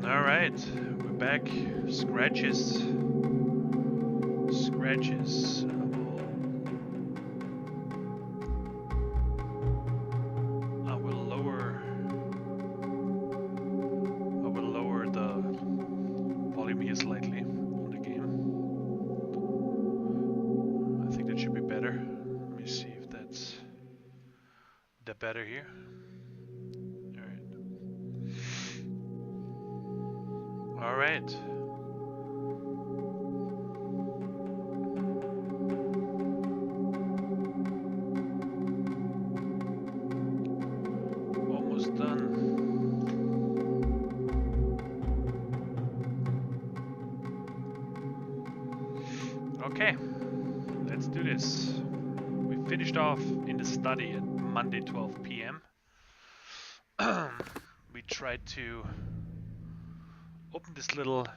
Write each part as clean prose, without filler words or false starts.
Alright, we're back. Scratches. Scratches. I will lower the volume here slightly on the game. I think that should be better. Let me see if that's the better here. Alright. Almost done. Okay, let's do this. We finished off in the study at Monday 12 p.m. We tried to open this little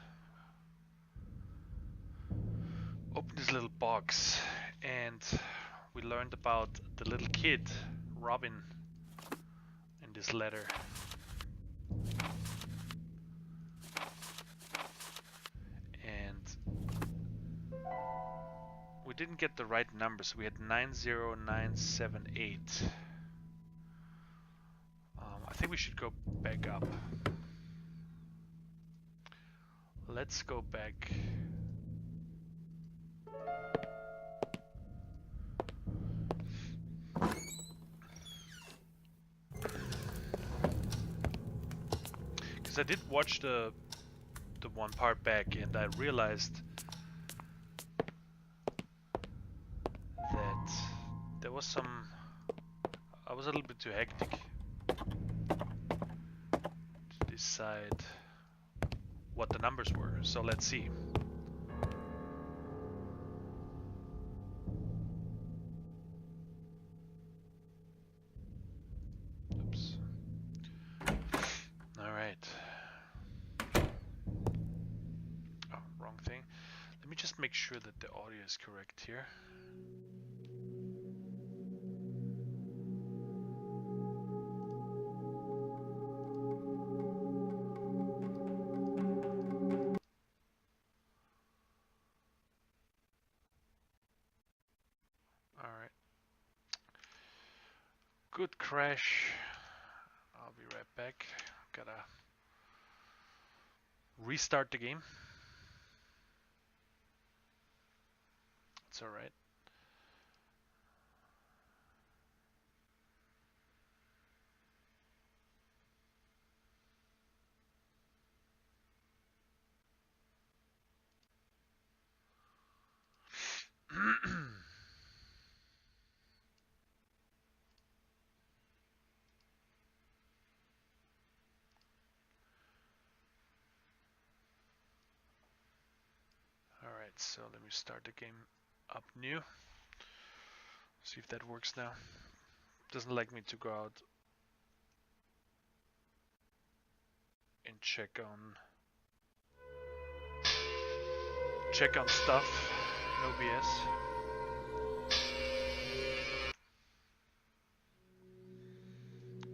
box, and we learned about the little kid, Robin, in this letter. And we didn't get the right numbers. We had 90978. I think we should go back up. Let's go back. Because I did watch the one part back, and I realized that there was some... I was a little bit too hectic to decide what the numbers were. So let's see. Oops. All right. Oh, wrong thing. Let me just make sure that the audio is correct here. Good crash. I'll be right back. Gotta restart the game. It's alright. Alright, so let me start the game up new. See if that works now. Doesn't like me to go out and check on stuff. No BS.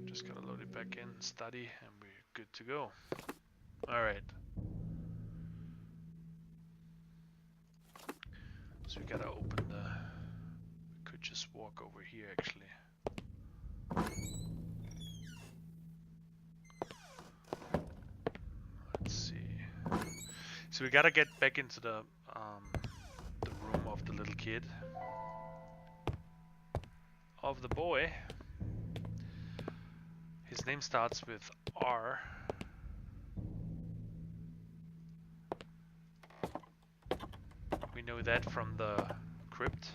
Just gotta load it back in, study, and we're good to go. Alright. So we gotta open the... We could just walk over here actually. Let's see. So we gotta get back into the room of the little kid. Of the boy. His name starts with R. We know that from the crypt.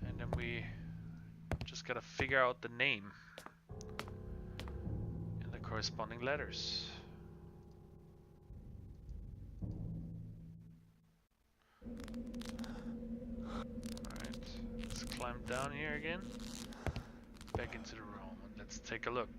And then we just gotta figure out the name and the corresponding letters. Alright, let's climb down here again. Back into the room and let's take a look.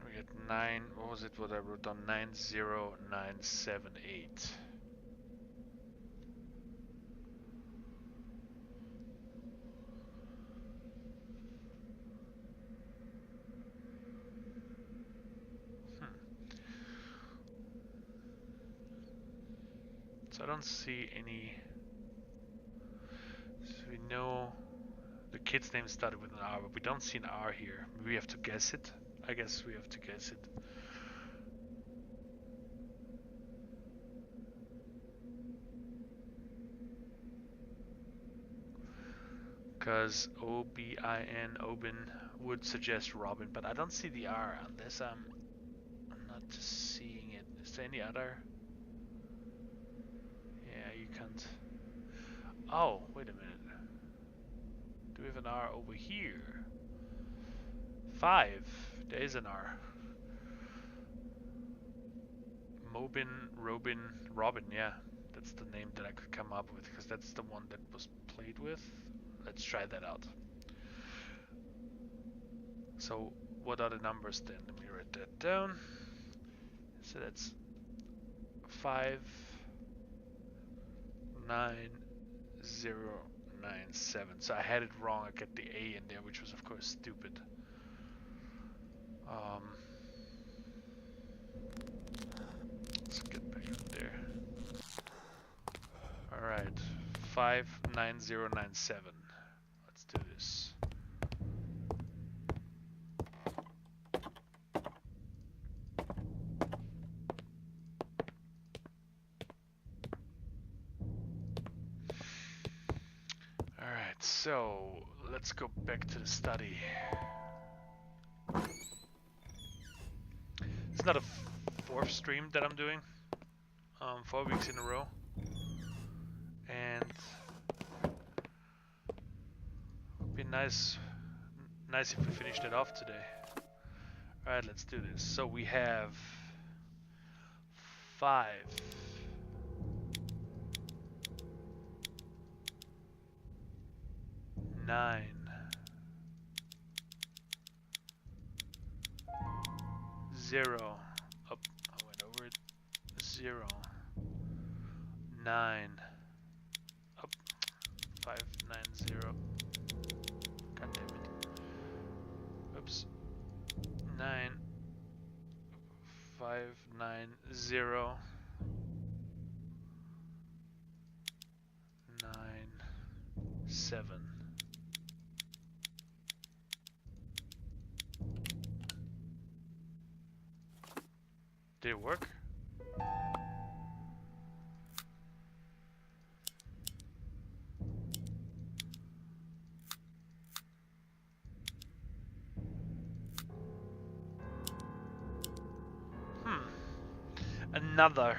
We get 9. Oh, was it what I wrote down? 90978. So I don't see any. So we know the kid's name started with an R, but we don't see an R here. Maybe we have to guess it. I guess we have to guess it. Because O-B-I-N, Obin, would suggest Robin, but I don't see the R unless I'm not just seeing it. Is there any other? Yeah, you can't. Oh, wait a minute. Do we have an R over here? 5. There is an R. Mobin, Robin, yeah. That's the name that I could come up with, because that's the one that was played with. Let's try that out. So, what are the numbers then? Let me write that down. So that's 5, 9, 0, 9, 7. So I had it wrong. I got the A in there, which was of course stupid. Let's get back up there. Alright, 59097. Let's do this. Alright, so let's go back to the study. It's not a fourth stream that I'm doing, 4 weeks in a row, and it'd be nice if we finished it off today. Alright, let's do this. So we have 5, 9, 0. Up, I went over it. 0, 9. Up, 590. God damn it. Oops. 9, 590. 9, 7. Did it work? Another.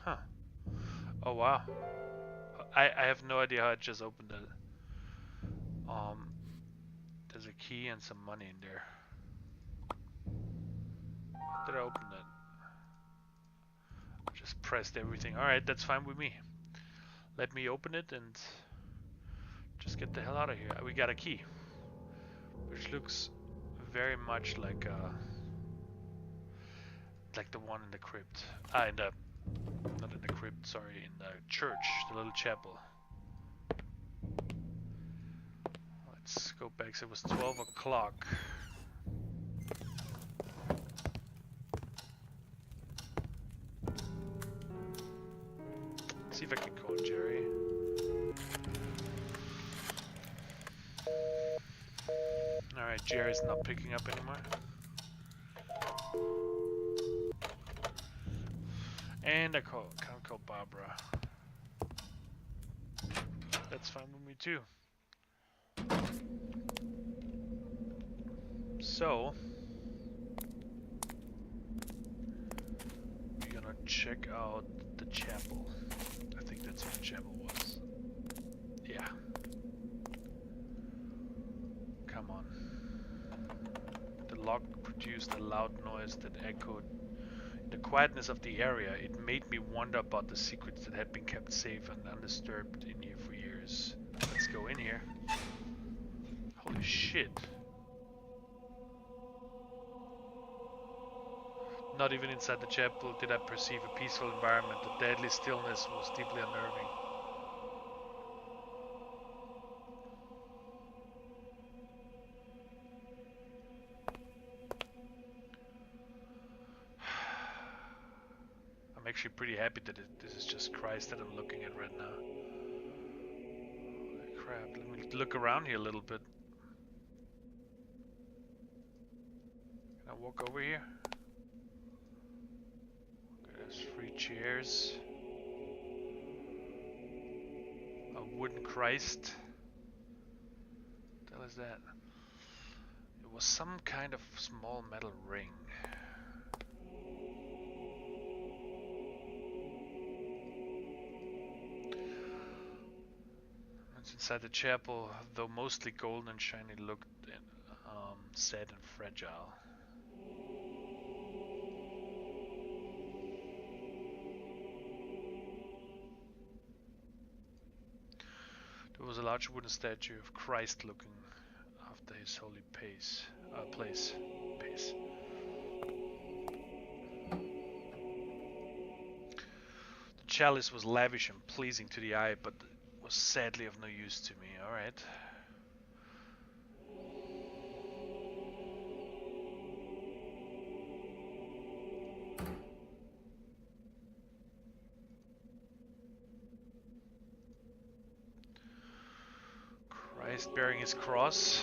Huh. Oh wow. I have no idea how I just opened it. There's a key and some money in there. How did I open that? I just pressed everything. Alright, that's fine with me. Let me open it and just get the hell out of here. We got a key, which looks very much like the one in the crypt. Not in the crypt, sorry, in the church, the little chapel. Let's go back. So it was 12 o'clock. See if I can call Jerry. Alright, Jerry's not picking up anymore. And I can't call Barbara. That's fine with me too. So we're gonna check out the chapel. I think that's what the chapel was. Yeah. Come on. The lock produced a loud noise that echoed in the quietness of the area. It made me wonder about the secrets that had been kept safe and undisturbed in here for years. Let's go in here. Holy shit. Not even inside the chapel did I perceive a peaceful environment. The deadly stillness was deeply unnerving. I'm actually pretty happy that this is just Christ that I'm looking at right now. Holy crap, let me look around here a little bit. Can I walk over here? Okay, there's 3 chairs. A wooden Christ. What the hell is that? It was some kind of small metal ring. Once inside the chapel, though mostly golden and shiny, looked sad and fragile. There was a large wooden statue of Christ looking after his holy place. The chalice was lavish and pleasing to the eye, but was sadly of no use to me. Alright. Christ bearing his cross.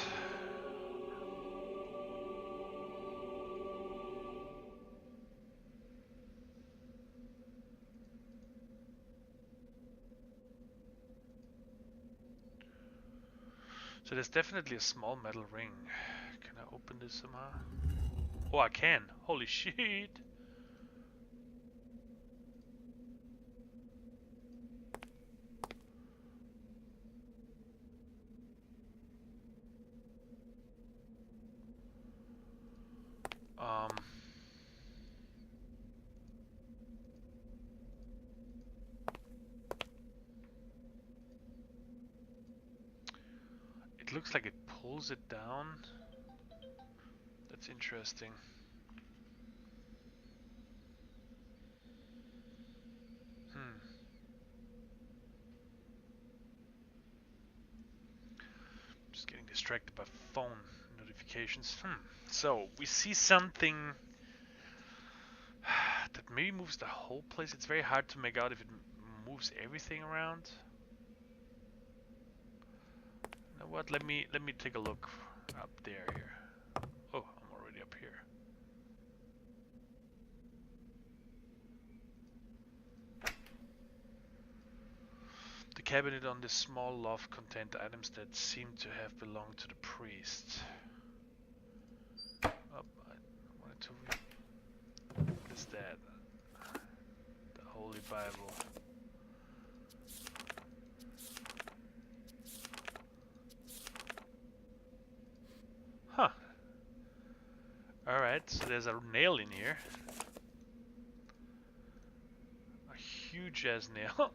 So there's definitely a small metal ring. Can I open this somehow? Oh, I can. Holy shit. It looks like it pulls it down. That's interesting. Just getting distracted by phone notifications. So we see something that maybe moves the whole place. It's very hard to make out if it moves everything around. You know what? Let me take a look up there here. Oh, I'm already up here. The cabinet on this small loft contained items that seemed to have belonged to the priest. Oh, I wanted to read. What is that? The Holy Bible. Huh. Alright, so there's a nail in here. A huge ass nail.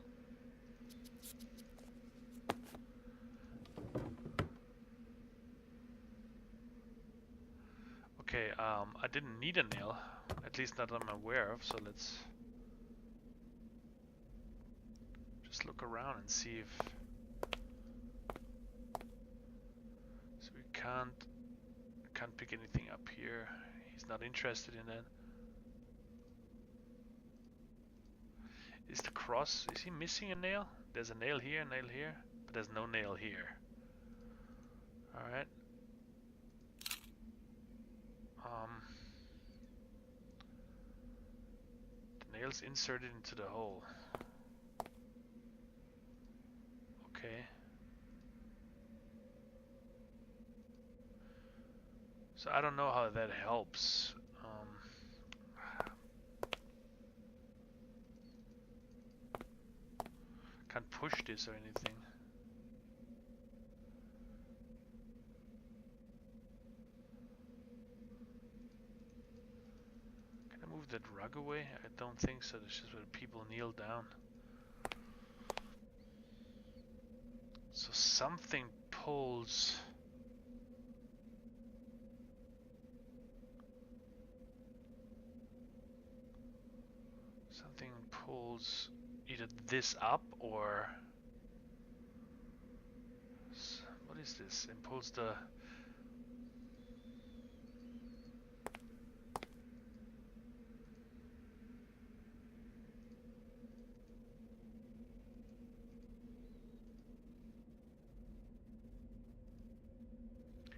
Okay, I didn't need a nail, at least not that I'm aware of, so let's just look around and see if... So we can't pick anything up here. He's not interested in that. Is the cross, is he missing a nail? There's a nail here, but there's no nail here. Alright. The nail's inserted into the hole. Okay. So I don't know how that helps. Can't push this or anything. that rug away? I don't think so. This is where people kneel down. So something pulls. Something pulls either this up or. What is this? It pulls the.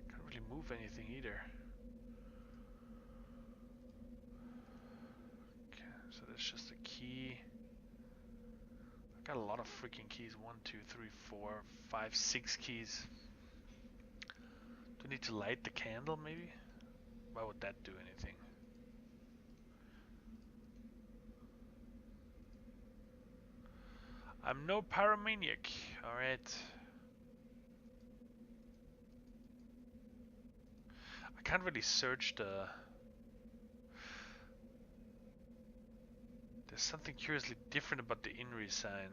Can't really move anything either. Okay, so that's just a key. I got a lot of freaking keys. 1, 2, 3, 4, 5, 6 keys. Do I need to light the candle maybe? Why would that do anything? I'm no pyromaniac, alright. I can't really search the... There's something curiously different about the INRI sign.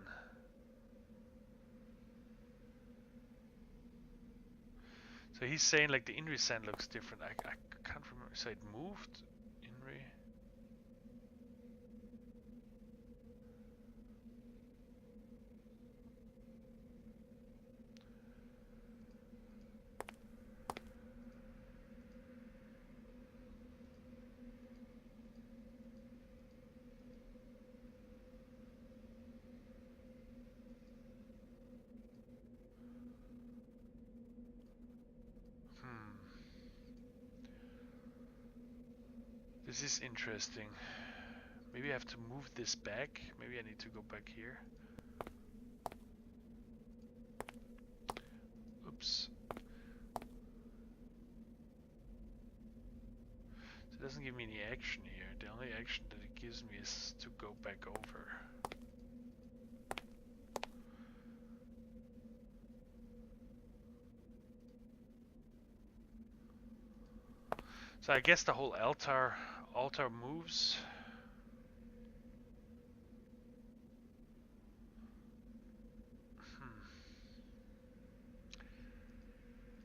So he's saying like the INRI sign looks different. I can't remember. So it moved? INRI? This is interesting. Maybe I have to move this back. Maybe I need to go back here. Oops. So it doesn't give me any action here. The only action that it gives me is to go back over. So I guess the whole altar moves.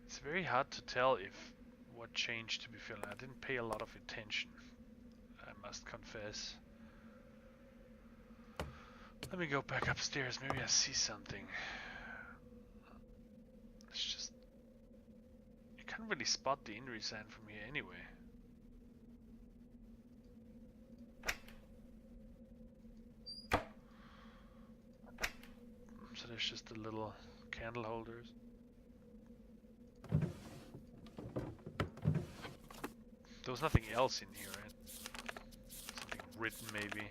It's very hard to tell if what changed, to be fair. I didn't pay a lot of attention, I must confess. Let me go back upstairs, maybe I see something. It's just... You can't really spot the INRI sign from here anyway. So there's just the little candle holders. There was nothing else in here, right? Something written maybe.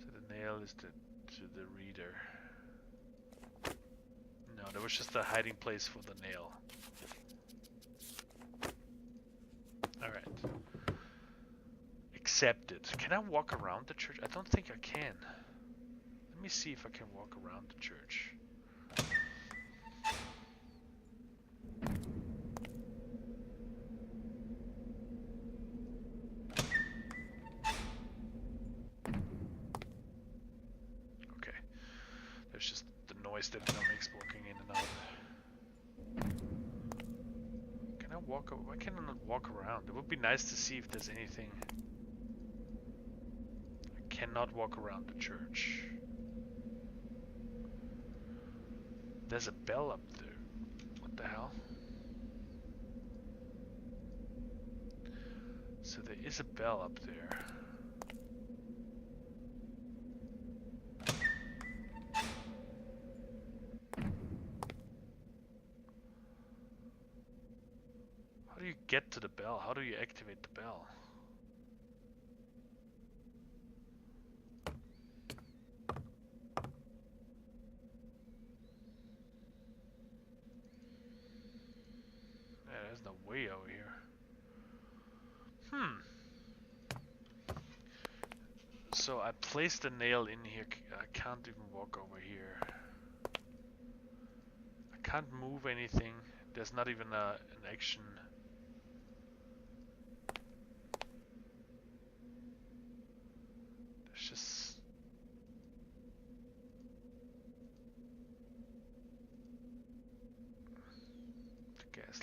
So the nail is to the reader. No, there was just a hiding place for the nail. Alright. Accepted. Can I walk around the church? I don't think I can. Let me see if I can walk around the church. Okay. There's just the noise that it makes walking in and out. Can I walk? Why can I not walk around? It would be nice to see if there's anything. I cannot walk around the church. There's a bell up there. What the hell? So there is a bell up there. How do you get to the bell? How do you activate the bell? Yeah, there's no way over here. So I placed a nail in here. I can't even walk over here. I can't move anything. There's not even an action.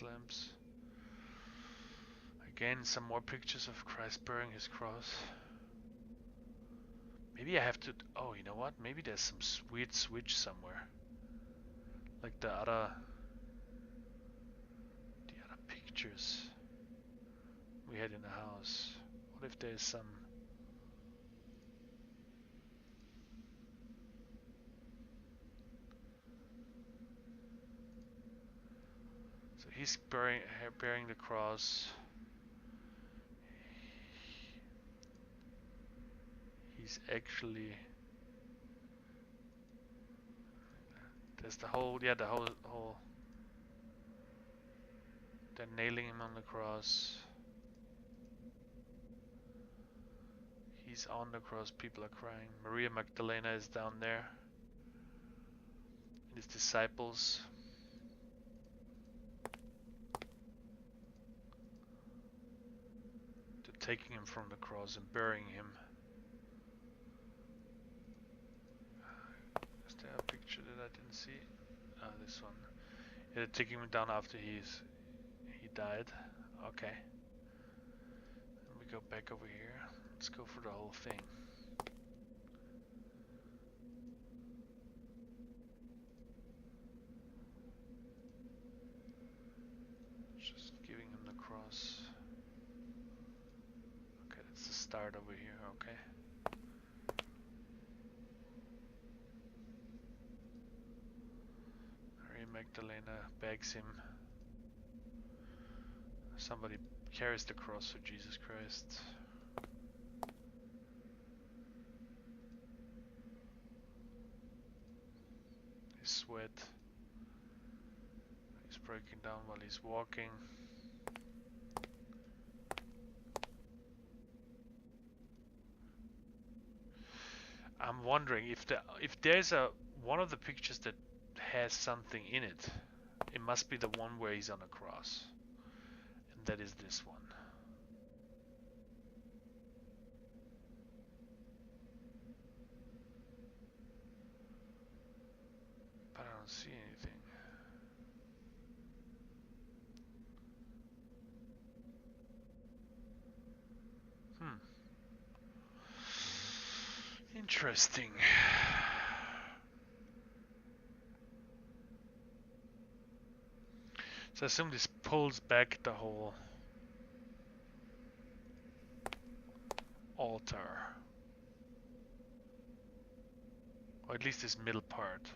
gas lamps. Again, some more pictures of Christ bearing his cross. Maybe I have to... Oh, you know what? Maybe there's some weird switch somewhere. Like the other pictures we had in the house. What if there's some... So he's bearing the cross. He's actually... There's the whole... Yeah, the whole... They're nailing him on the cross. He's on the cross, people are crying. Maria Magdalena is down there. His disciples. They're taking him from the cross and burying him. Is there a picture that I didn't see? Ah, this one. Yeah, they're taking him down after he died. Okay. Then we go back over here. Let's go for the whole thing. Just giving him the cross. Okay, that's the start over here, okay. Mary Magdalena begs him. Somebody carries the cross for Jesus Christ. His sweat. He's breaking down while he's walking. I'm wondering if there's one of the pictures that has something in it. It must be the one where he's on a cross. And that is this one. But I don't see anything. Interesting. So I assume this pulls back the whole altar. Or at least this middle part.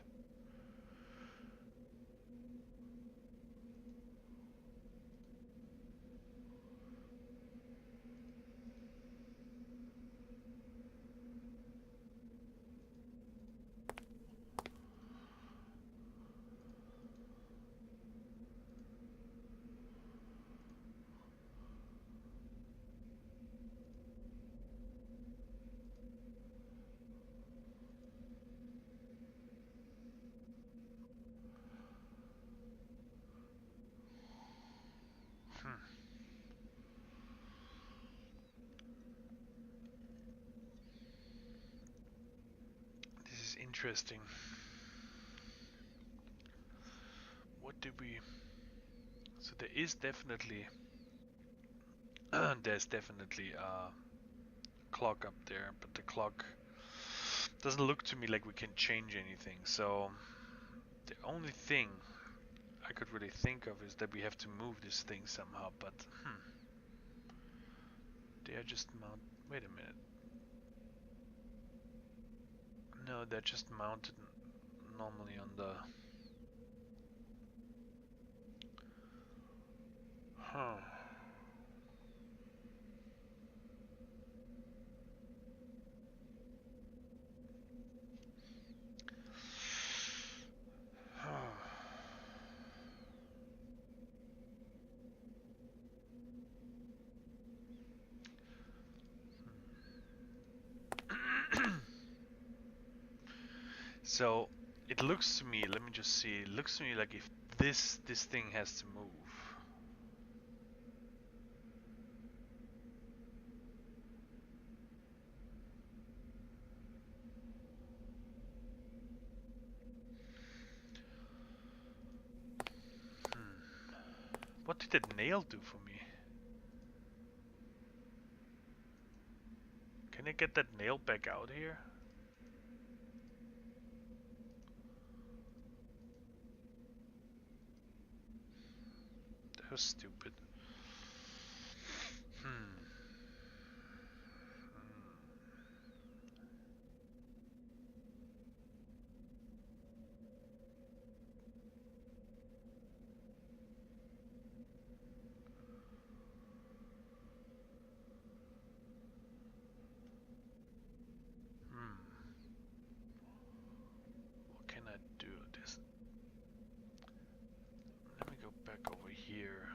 Interesting. What did we... So there is definitely... there's definitely a clock up there, but the clock doesn't look to me like we can change anything. So the only thing I could really think of is that we have to move this thing somehow, but they are just mount... Wait a minute. No, they're just mounted normally on the... Huh. So it looks to me, let me just see, it looks to me like if this thing has to move. What did that nail do for me? Can I get that nail back out here? That was stupid. Hmm. What can I do? This. Let me go back over here.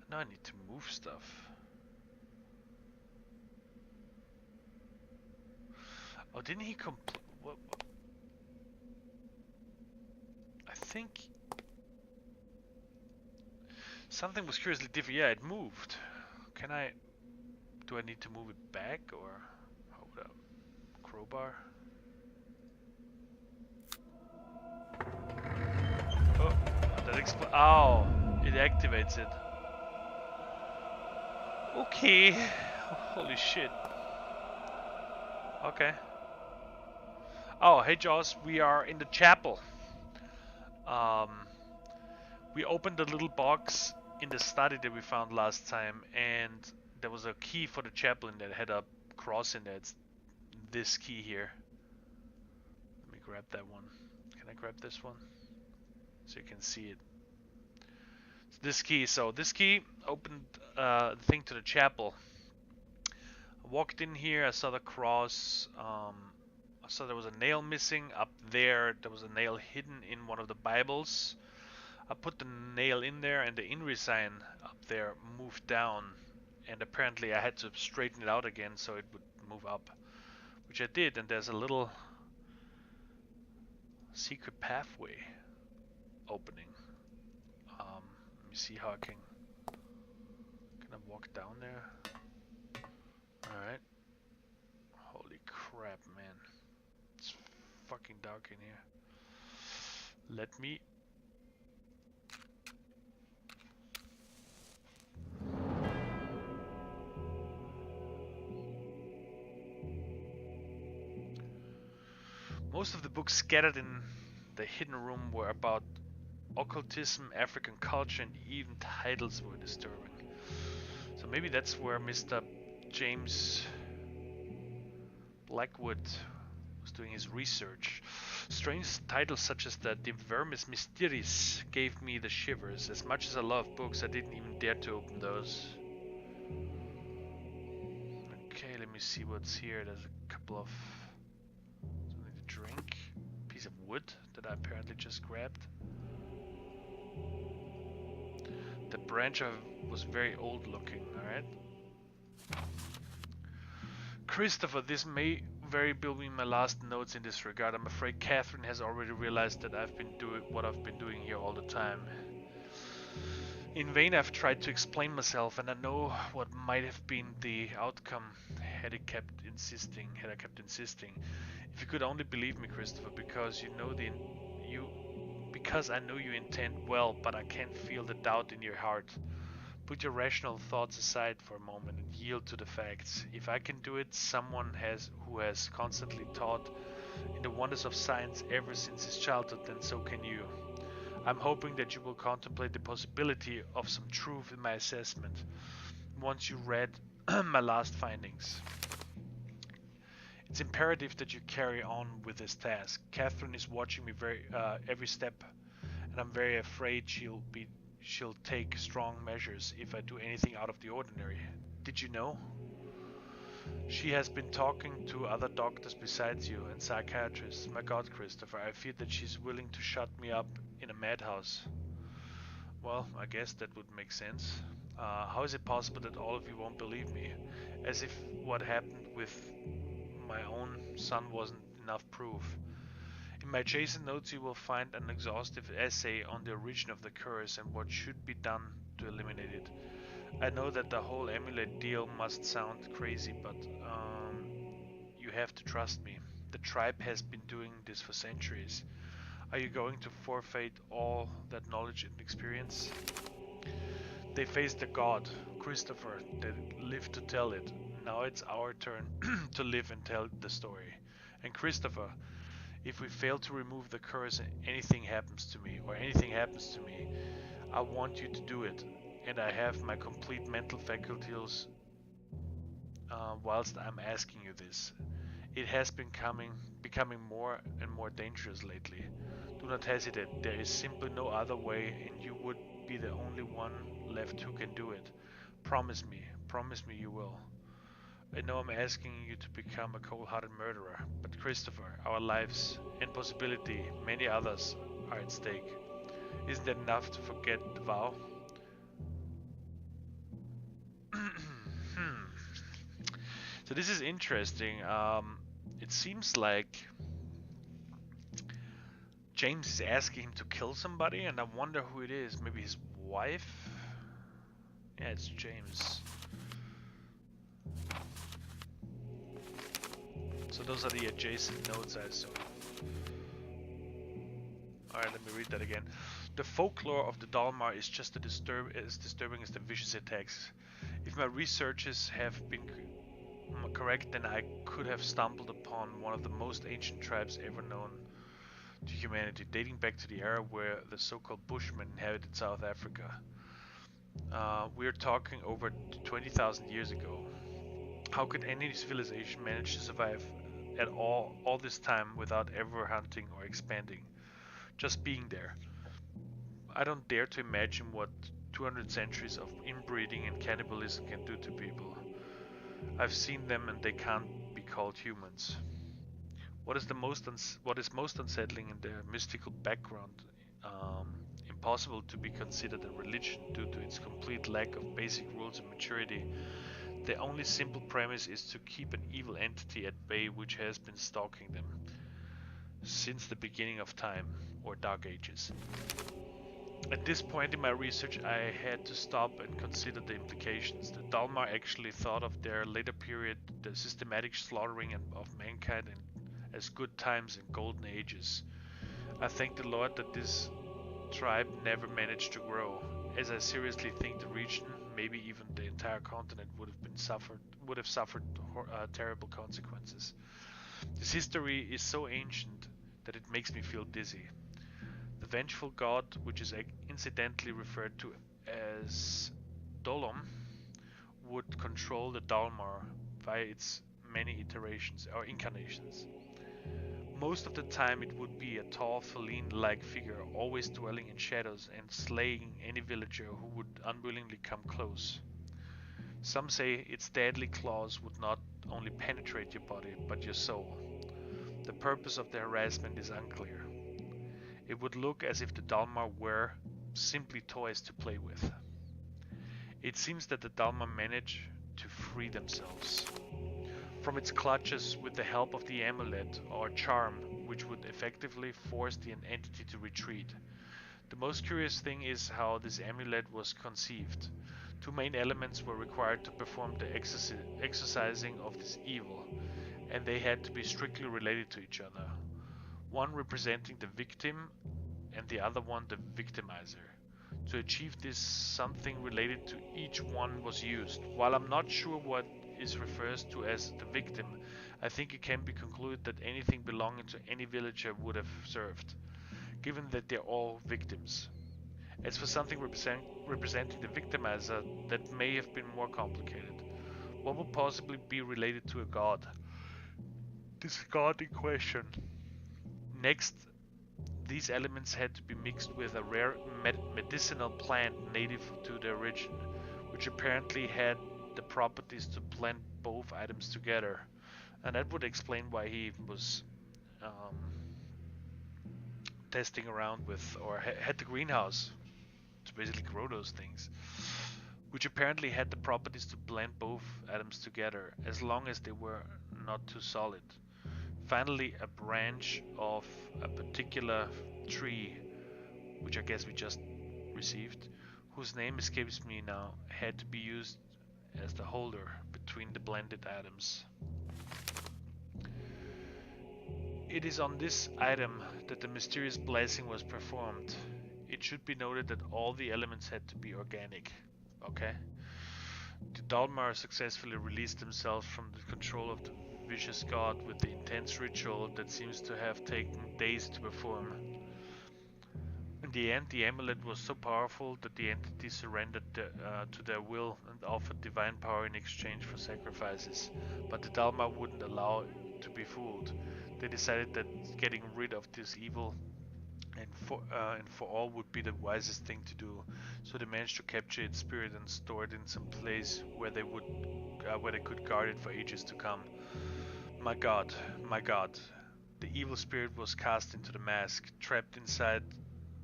Now I need to move stuff. Oh, didn't he what? I think something was curiously different. Yeah, it moved. Can I? Do I need to move it back or hold up? Crowbar. Oh, that oh, it activates it. Okay. Holy shit. Okay. Oh, hey Joss, we are in the chapel. Um, we opened the little box in the study that we found last time, and there was a key for the chapel in there that had a cross in there. It's this key here. Let me grab that one. Can I grab this one? So you can see it. It's this key. So this key opened the thing to the chapel. I walked in here, I saw the cross. I saw there was a nail missing up there. There was a nail hidden in one of the Bibles. I put the nail in there, and the INRI sign up there moved down, and apparently I had to straighten it out again so it would move up, which I did. And there's a little secret pathway opening. Let me see how I can I walk down there? Alright. Holy crap, man. It's fucking dark in here. Let me... Most of the books scattered in the hidden room were about occultism, African culture, and even titles were disturbing. So maybe that's where Mr. James Blackwood was doing his research. Strange titles such as the De Vermis Mysteris gave me the shivers. As much as I love books, I didn't even dare to open those. Okay, let me see what's here. There's a couple of... something to drink. Piece of wood that I apparently just grabbed. The branch was very old looking, alright? Christopher, this may very well be my last notes in this regard. I'm afraid Catherine has already realized that I've been doing what I've been doing here all the time. In vain I've tried to explain myself, and I know what might have been the outcome had I kept insisting. If you could only believe me, Christopher, because because I know you intend well, but I can't feel the doubt in your heart. Put your rational thoughts aside for a moment and yield to the facts. If I can do it, someone who has constantly taught in the wonders of science ever since his childhood, then so can you. I'm hoping that you will contemplate the possibility of some truth in my assessment once you read my last findings. It's imperative that you carry on with this task. Catherine is watching me every step, and I'm very afraid she'll take strong measures if I do anything out of the ordinary. Did you know? She has been talking to other doctors besides you and psychiatrists. My God, Christopher, I fear that she's willing to shut me up in a madhouse. Well, I guess that would make sense. How is it possible that all of you won't believe me? As if what happened with my own son wasn't enough proof. In my Jason notes you will find an exhaustive essay on the origin of the curse and what should be done to eliminate it. I know that the whole amulet deal must sound crazy, but you have to trust me. The tribe has been doing this for centuries. Are you going to forfeit all that knowledge and experience? They faced the god, Christopher, that lived to tell it. Now it's our turn to live and tell the story. And Christopher, if we fail to remove the curse and anything happens to me, or anything happens to me, I want you to do it. And I have my complete mental faculties whilst I'm asking you this. It has been becoming more and more dangerous lately. Do not hesitate, there is simply no other way, and you would be the only one left who can do it. Promise me you will. I know I'm asking you to become a cold-hearted murderer, but Christopher, our lives, and possibility many others, are at stake. Isn't that enough to forget the vow? So this is interesting. It seems like James is asking him to kill somebody, and I wonder who it is. Maybe his wife? Yeah, it's James. So those are the adjacent notes, I assume. Alright, let me read that again. The folklore of the Dalmar is just as disturbing as the vicious attacks. If my researches have been correct, then I could have stumbled upon one of the most ancient tribes ever known to humanity, dating back to the era where the so-called Bushmen inhabited South Africa. We're talking over 20,000 years ago. How could any civilization manage to survive at all this time without ever hunting or expanding? Just being there. I don't dare to imagine what 200 centuries of inbreeding and cannibalism can do to people. I've seen them and they can't be called humans. What is most unsettling in their mystical background, impossible to be considered a religion due to its complete lack of basic rules and maturity. The only simple premise is to keep an evil entity at bay which has been stalking them since the beginning of time, or Dark Ages. At this point in my research, I had to stop and consider the implications. The Dalmar actually thought of their later period, the systematic slaughtering of mankind, as good times and golden ages. I thank the Lord that this tribe never managed to grow, as I seriously think the region, maybe even the entire continent, would have suffered terrible consequences. This history is so ancient that it makes me feel dizzy. The vengeful god, which is incidentally referred to as Dolom, would control the Dalmar via its many iterations or incarnations. Most of the time it would be a tall feline-like figure, always dwelling in shadows and slaying any villager who would unwillingly come close. Some say its deadly claws would not only penetrate your body, but your soul. The purpose of the harassment is unclear. It would look as if the Dalmar were simply toys to play with. It seems that the Dalmar manage to free themselves from its clutches with the help of the amulet or charm, which would effectively force the entity to retreat. The most curious thing is how this amulet was conceived. Two main elements were required to perform the exorcising of this evil, and they had to be strictly related to each other. One representing the victim and the other one the victimizer. To achieve this, something related to each one was used. While I'm not sure what is referred to as the victim, I think it can be concluded that anything belonging to any villager would have served, given that they're all victims. As for something representing the victimizer, that may have been more complicated. What would possibly be related to a god? This god in question. Next, these elements had to be mixed with a rare medicinal plant native to the region, which apparently had the properties to blend both items together. And that would explain why he was testing around with, or had the greenhouse to basically grow those things, which apparently had the properties to blend both atoms together, as long as they were not too solid. Finally, a branch of a particular tree, which I guess we just received, whose name escapes me now, had to be used as the holder between the blended atoms. It is on this item that the mysterious blessing was performed. It should be noted that all the elements had to be organic. Okay? The Dalmar successfully released themselves from the control of the vicious god with the intense ritual that seems to have taken days to perform. In the end, the amulet was so powerful that the entity surrendered to their will and offered divine power in exchange for sacrifices. But the Dalmar wouldn't allow to be fooled. They decided that getting rid of this evil and for all would be the wisest thing to do. So they managed to capture its spirit and store it in some place where they could guard it for ages to come. My God, my God. The evil spirit was cast into the mask, trapped inside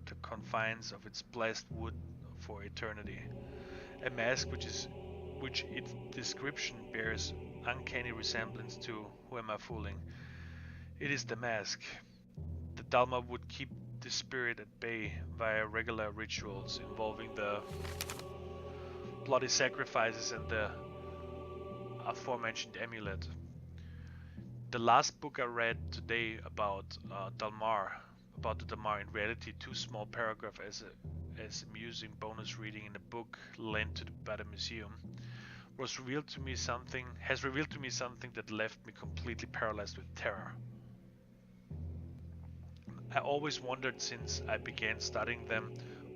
the confines of its blessed wood for eternity. A mask which its description bears uncanny resemblance to who am I fooling? It is the mask. The Dalma would keep the spirit at bay via regular rituals involving the bloody sacrifices and the aforementioned amulet. The last book I read today about the Dalmar, in reality, two small paragraphs as amusing bonus reading in a book lent by the museum, has revealed to me something that left me completely paralyzed with terror. I always wondered since I began studying them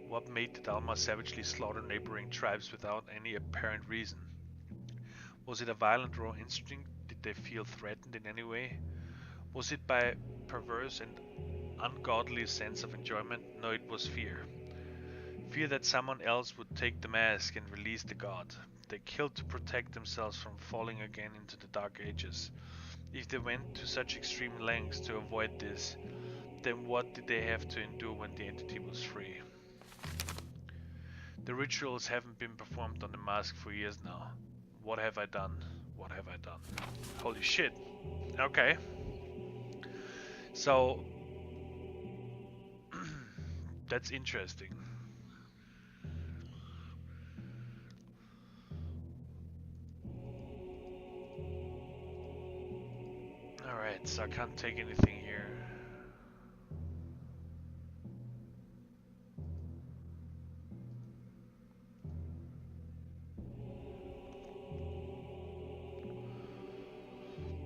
what made the Dalmar savagely slaughter neighboring tribes without any apparent reason. Was it a violent raw instinct? Did they feel threatened in any way? Was it by perverse and ungodly sense of enjoyment? No, it was fear. Fear that someone else would take the mask and release the god. They killed to protect themselves from falling again into the Dark Ages. If they went to such extreme lengths to avoid this, then what did they have to endure when the entity was free? The rituals haven't been performed on the mask for years now. What have I done? What have I done? Holy shit. Okay. So that's interesting. Alright, so I can't take anything here.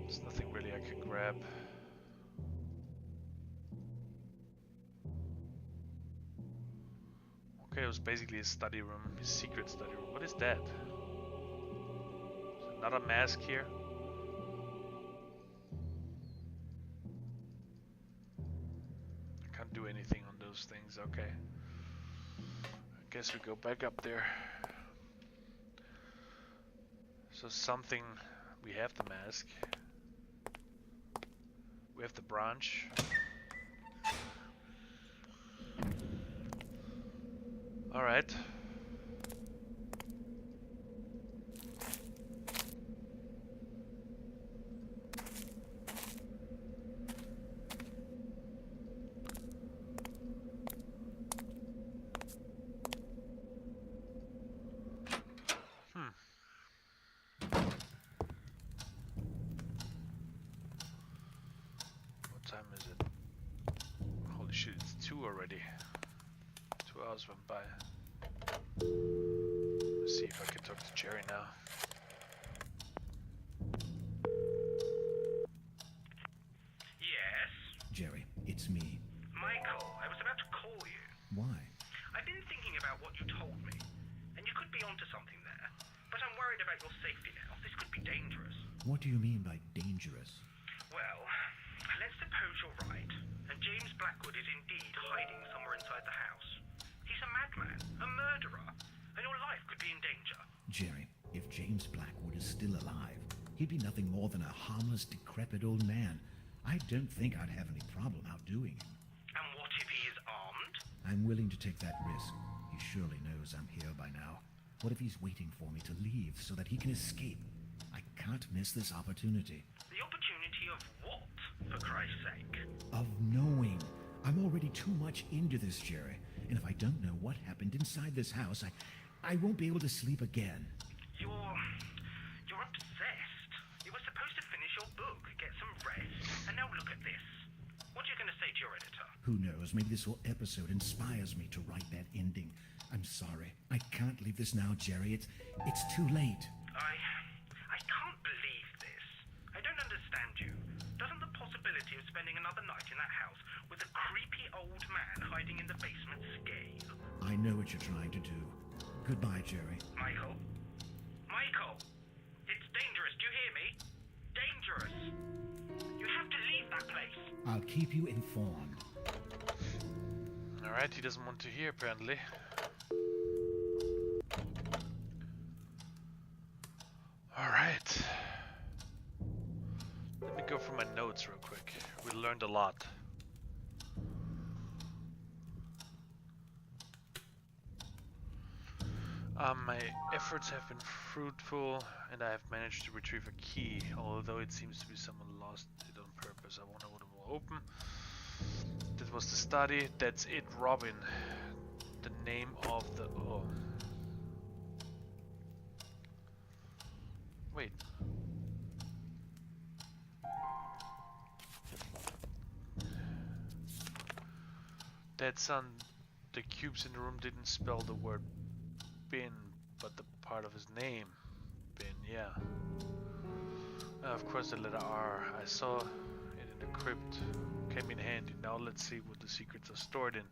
There's nothing really I can grab. Okay, it was basically his study room, his secret study room. What is that? There's another mask here. I can't do anything on those things, okay. I guess we go back up there. So something, we have the mask. We have the branch. Alright. What time is it? Holy shit, it's 2 already. 2 hours went by. Let's see if I can talk to Jerry now. Yes? Jerry, it's me. Michael, I was about to call you. Why? I've been thinking about what you told me, and you could be onto something there. But I'm worried about your safety now. This could be dangerous. What do you mean by dangerous? Well, let's suppose you're right, and James Blackwood is indeed hiding somewhere inside the house. He's a madman, a murderer, and your life could be in danger. Jerry, if James Blackwood is still alive, he'd be nothing more than a harmless, decrepit old man. I don't think I'd have any problem outdoing him. And what if he is armed? I'm willing to take that risk. He surely knows I'm here by now. What if he's waiting for me to leave so that he can escape? I can't miss this opportunity. The opportunity of what, for Christ's sake? Of knowing. I'm already too much into this, Jerry. And if I don't know what happened inside this house, I won't be able to sleep again. You're obsessed. You were supposed to finish your book, get some rest, and now look at this. What are you going to say to your editor? Who knows? Maybe this whole episode inspires me to write that ending. I'm sorry. I can't leave this now, Jerry. It's too late. I can't believe this. I don't understand you. Doesn't the possibility of spending another night in that house with a creepy old man hiding in the basement scare you? I know what you're trying to do. Goodbye, Jerry. Michael? Michael! It's dangerous, do you hear me? Dangerous! You have to leave that place! I'll keep you informed. Alright, he doesn't want to hear apparently. Alright. Let me go through my notes real quick. We learned a lot. My efforts have been fruitful and I have managed to retrieve a key, although it seems to be someone lost it on purpose. I wonder what it will open. That was the study. That's it, Robin. The name of the... oh. Wait. That's on the cubes in the room didn't spell the word bin, but the part of his name. Bin, yeah. Of course the letter R. I saw it in the crypt. Came in handy. Now let's see what the secrets are stored in.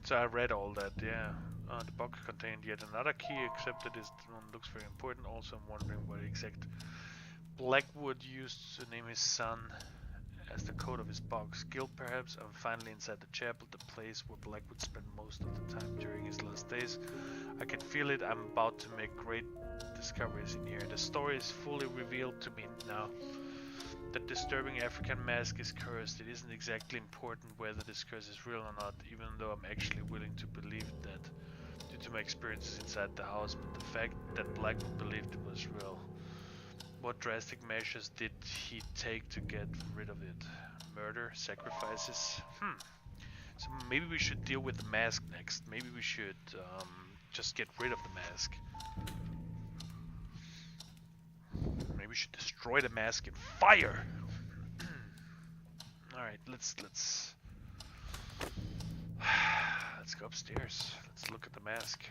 So I read all that, yeah. The box contained yet another key, except that this one looks very important. Also, I'm wondering what exact Blackwood used to name his son as the code of his box. Guild, perhaps. I'm finally inside the chapel, the place where Blackwood spent most of the time during his last days. I can feel it. I'm about to make great discoveries in here. The story is fully revealed to me now. That disturbing African mask is cursed. It isn't exactly important whether this curse is real or not, even though I'm actually willing to believe that due to my experiences inside the house, but the fact that Blackwood believed it was real. What drastic measures did he take to get rid of it? Murder? Sacrifices? So maybe we should deal with the mask next. Maybe we should just get rid of the mask. Maybe we should destroy the mask in fire. Alright, let's go upstairs. Let's look at the mask.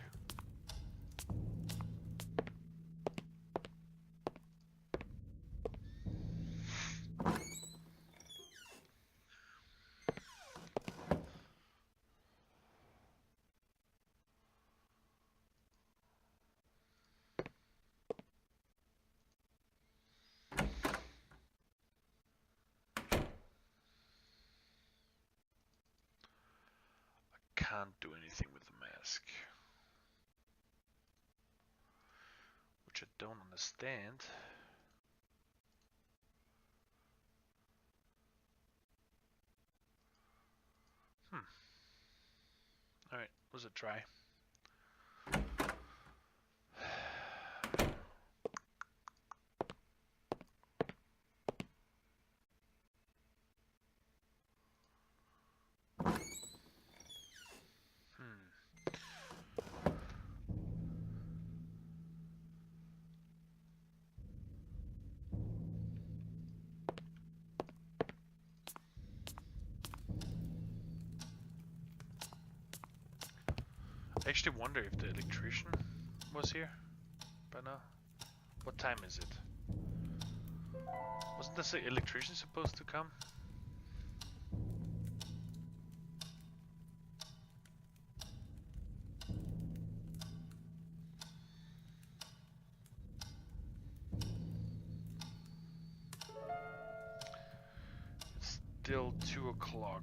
Can't do anything with the mask, which I don't understand. Alright, let's a try. I actually wonder if the electrician was here by now. What time is it? Wasn't the electrician supposed to come? It's still 2 o'clock.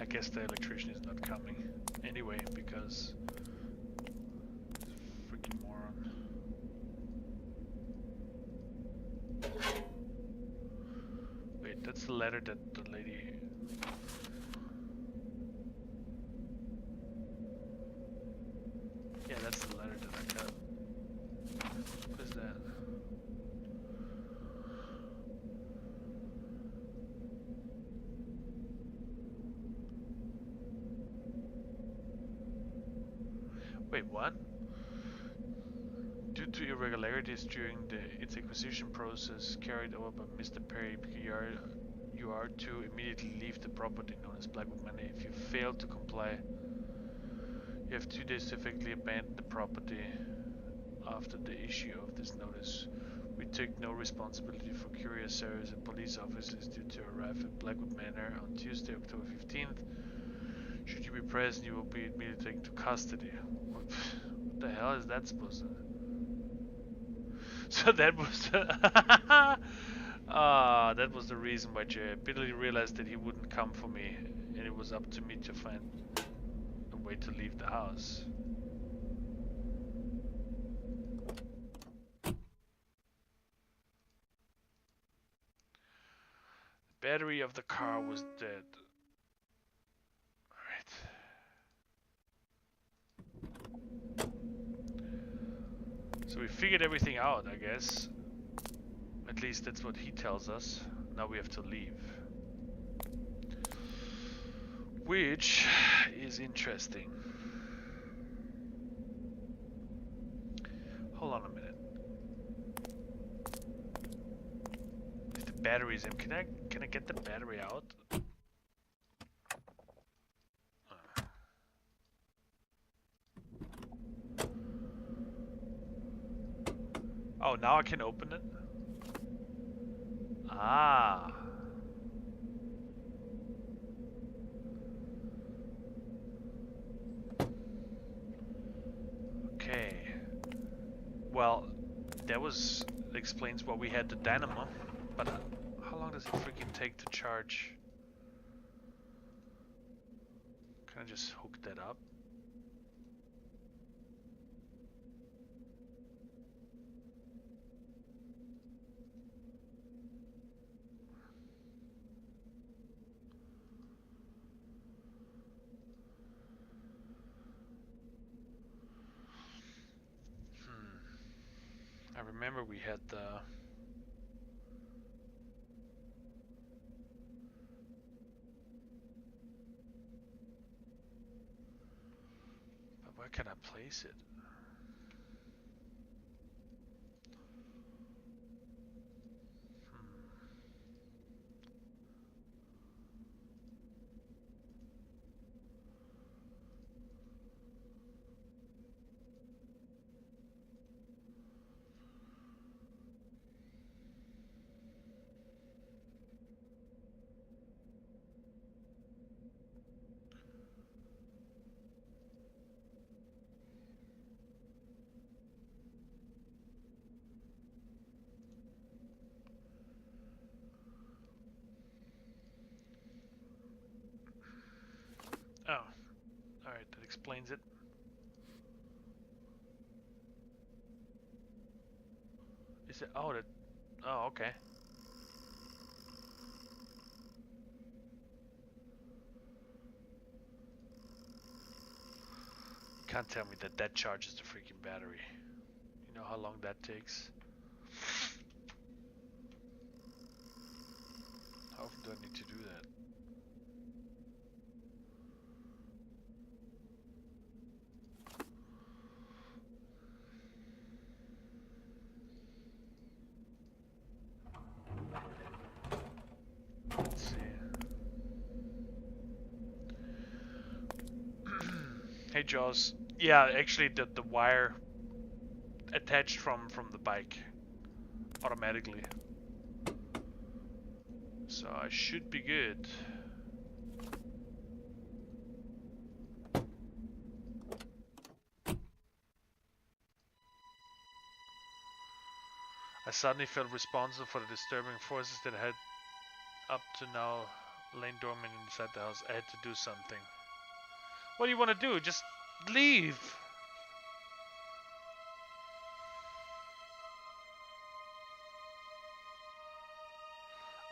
I guess the electrician is not coming anyway because freaking moron. Wait, that's the letter that the lady. Yeah, that's the letter that I got. What is that? Wait, what? Due to irregularities during its acquisition process carried over by Mr. Perry, you are to immediately leave the property known as Blackwood Manor. If you fail to comply, you have 2 days to effectively abandon the property after the issue of this notice. We take no responsibility for courier service and police officers due to arrive at Blackwood Manor on Tuesday, October 15th. Should you be present, you will be immediately taken to custody. What the hell is that supposed to... So that was that was the reason why Jay Billy realized that he wouldn't come for me, and it was up to me to find a way to leave the house. The battery of the car was dead. Alright. So we figured everything out, I guess. At least that's what he tells us. Now we have to leave. Which is interesting. Hold on a minute. If the battery's in, can I get the battery out? Oh, now I can open it? Ah. Okay. Well, that explains why we had the dynamo, but how long does it freaking take to charge? Can I just hook that up? I remember we had the... But where can I place it? Oh, alright, that explains it. Is it? Oh, that. Oh, okay. Can't tell me that charges the freaking battery. You know how long that takes? How often do I need to do that? Let's see. Hey Jaws. Yeah, actually the wire attached from the bike automatically. So I should be good. I suddenly felt responsible for the disturbing forces that had up to now lain dormant inside the house. I had to do something. What do you want to do? Just leave!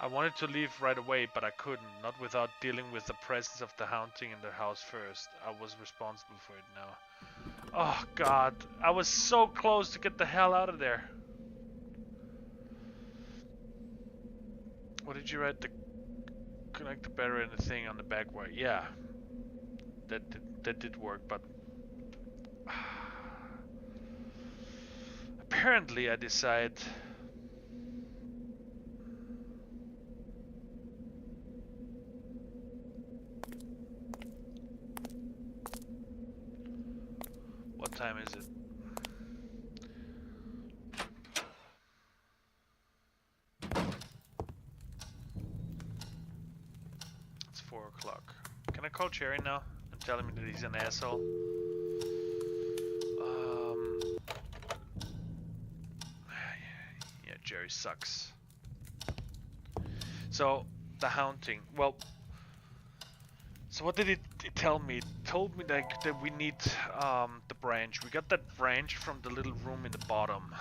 I wanted to leave right away, but I couldn't. Not without dealing with the presence of the haunting in the house first. I was responsible for it now. Oh god, I was so close to get the hell out of there. What did you write? Connect the battery and the thing on the back wire. Yeah, that did work, but apparently I decide what time is it? It's 4 o'clock. Can I call Jerry now and tell him that he's an asshole? Yeah, Jerry sucks. So, the haunting. Well, so what did it tell me? It told me that we need the branch. We got that branch from the little room in the bottom.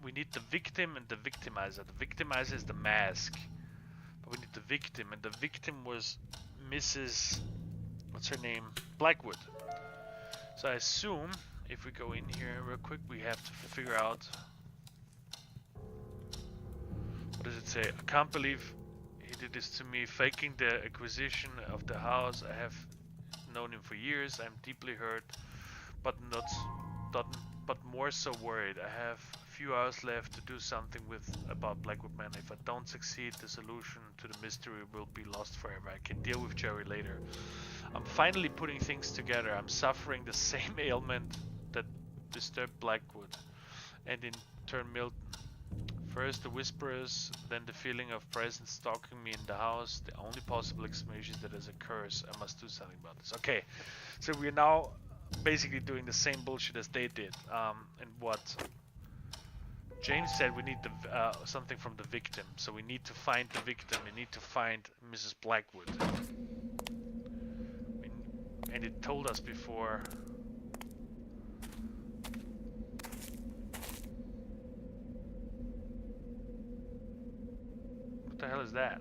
We need the victim and the victimizer. The victimizer is the mask. But we need the victim, and the victim was Mrs. What's her name? Blackwood. So I assume if we go in here real quick, we have to figure out. What does it say? I can't believe he did this to me, faking the acquisition of the house. I have known him for years. I'm deeply hurt, but more so worried. I have a few hours left to do something about Blackwood Man. If I don't succeed, the solution to the mystery will be lost forever. I can deal with Jerry later. I'm finally putting things together. I'm suffering the same ailment that disturbed Blackwood, and in turn Milton. First the whispers, then the feeling of presence stalking me in the house. The only possible explanation is that as a curse, I must do something about this. Okay, so we're now basically doing the same bullshit as they did. And what James said, we need something from the victim. So we need to find the victim. We need to find Mrs. Blackwood. And it told us before. What the hell is that?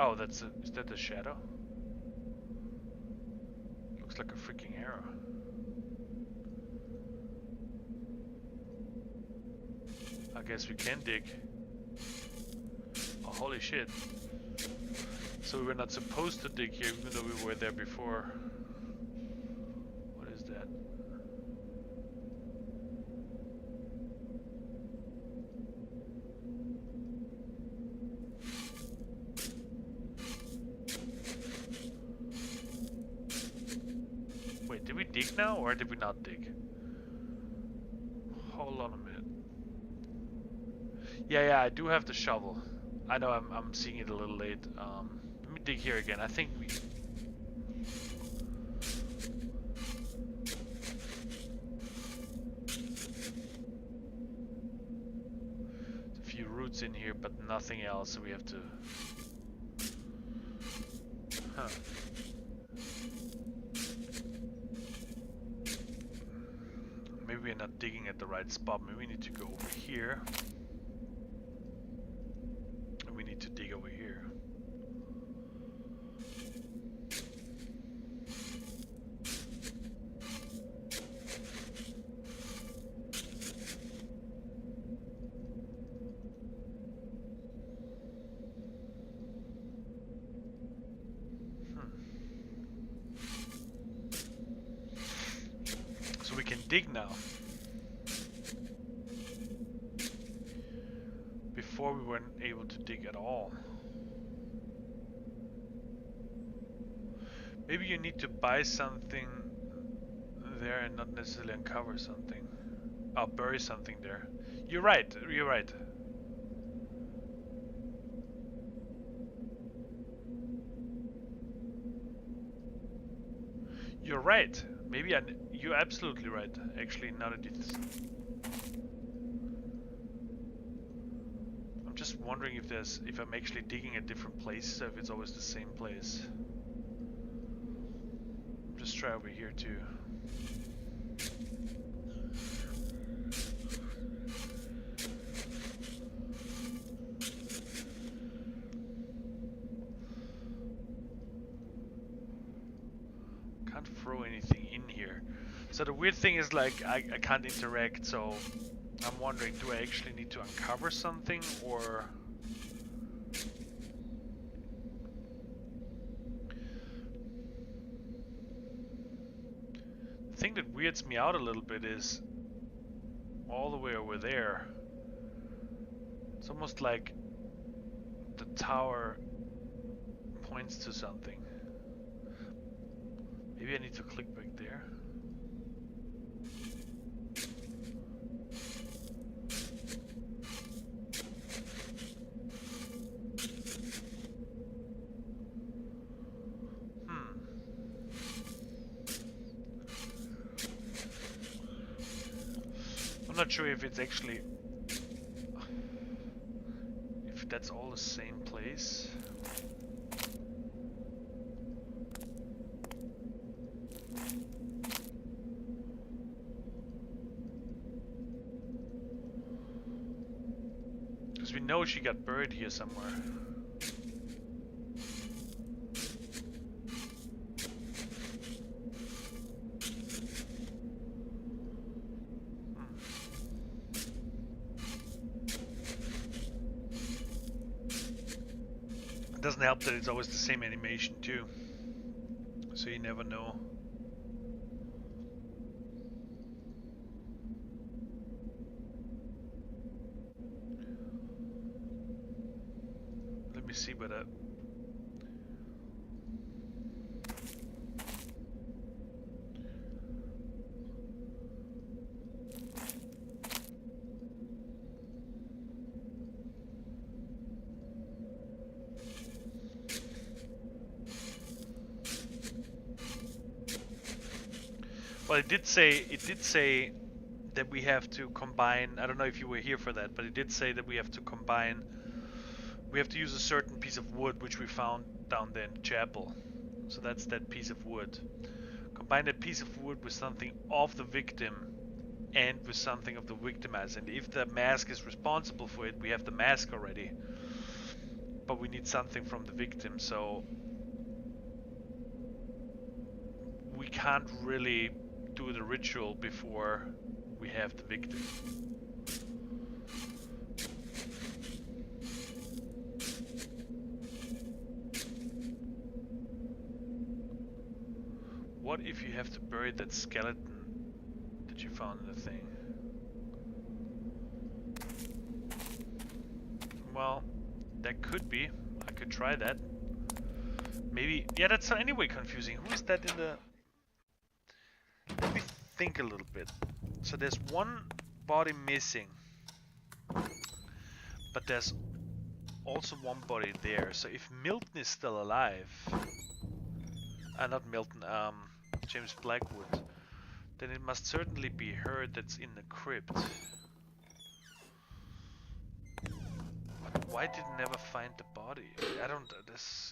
Oh, is that the shadow? Looks like a freaking arrow. I guess we can dig. Oh, holy shit. So we were not supposed to dig here, even though we were there before. What is that? Wait, did we dig now or did we not dig? Hold on a minute. Yeah, I do have the shovel. I know I'm seeing it a little late. Let me dig here again. I think we... There's a few roots in here, but nothing else, so we have to... Huh. Maybe we're not digging at the right spot. Maybe we need to go over here. And we need to dig over here. So we can dig now. Before we weren't able to dig at all. Maybe you need to buy something there and not necessarily uncover something. I'll bury something there. You're right, you're right. You're right. Maybe you're absolutely right. Actually, now that I'm just wondering if I'm actually digging at different places or if it's always the same place. Just try over here too. Can't throw anything in here. So the weird thing is like I can't interact, so I'm wondering, do I actually need to uncover something or... The thing that weirds me out a little bit is all the way over there. It's almost like the tower points to something. Maybe I need to click back there. I'm not sure if it's actually... if that's all the same place. Because we know she got buried here somewhere. It doesn't help that it's always the same animation too. So you never know. Let me see whether... Well, it did say that we have to combine, I don't know if you were here for that, but it did say that we have to combine, we have to use a certain piece of wood which we found down there in the chapel. So that's that piece of wood. Combine that piece of wood with something of the victim and with something of the victimizer. And if the mask is responsible for it, we have the mask already. But we need something from the victim, so we can't really do the ritual before we have the victim. What if you have to bury that skeleton that you found in the thing? Well, that could be. I could try that. Maybe. Yeah, that's anyway confusing. Who is that in the... Let me think a little bit. So there's one body missing, but there's also one body there. So if Milton is still alive, not Milton, James Blackwood, then it must certainly be her that's in the crypt. But why did it never find the body? I don't.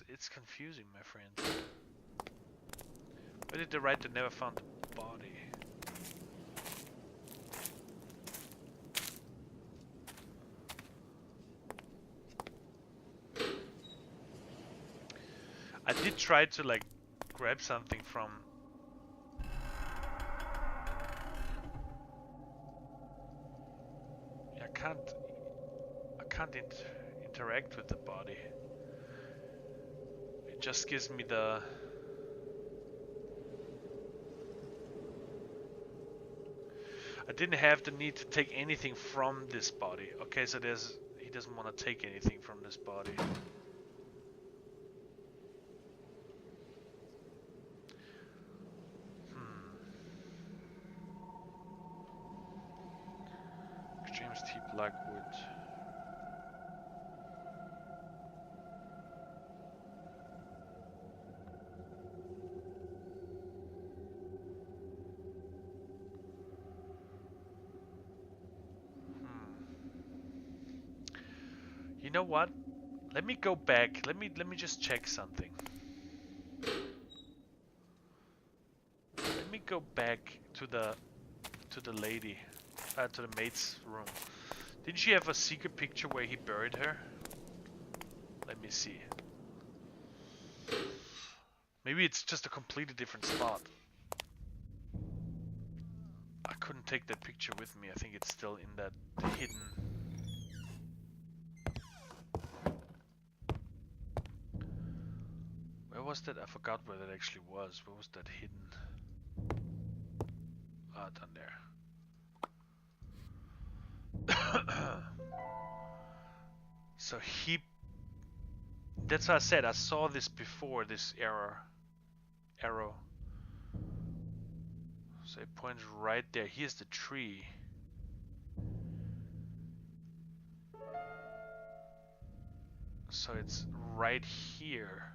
It's confusing, my friend. Why did they write that never found the body? I did try to like grab something from... I can't interact with the body. It just gives me the... I didn't have the need to take anything from this body. Okay, so he doesn't want to take anything from this body. James T. Blackwood. You know what? Let me go back. Let me just check something. Let me go back to the lady, to the maid's room. Didn't she have a secret picture where he buried her? Let me see. Maybe it's just a completely different spot. I couldn't take that picture with me. I think it's still in that hidden. Where was that? I forgot where that actually was. Where was that hidden? Ah, down there. So he... That's what I said. I saw this before, this arrow. So it points right there. Here's the tree. So it's right here.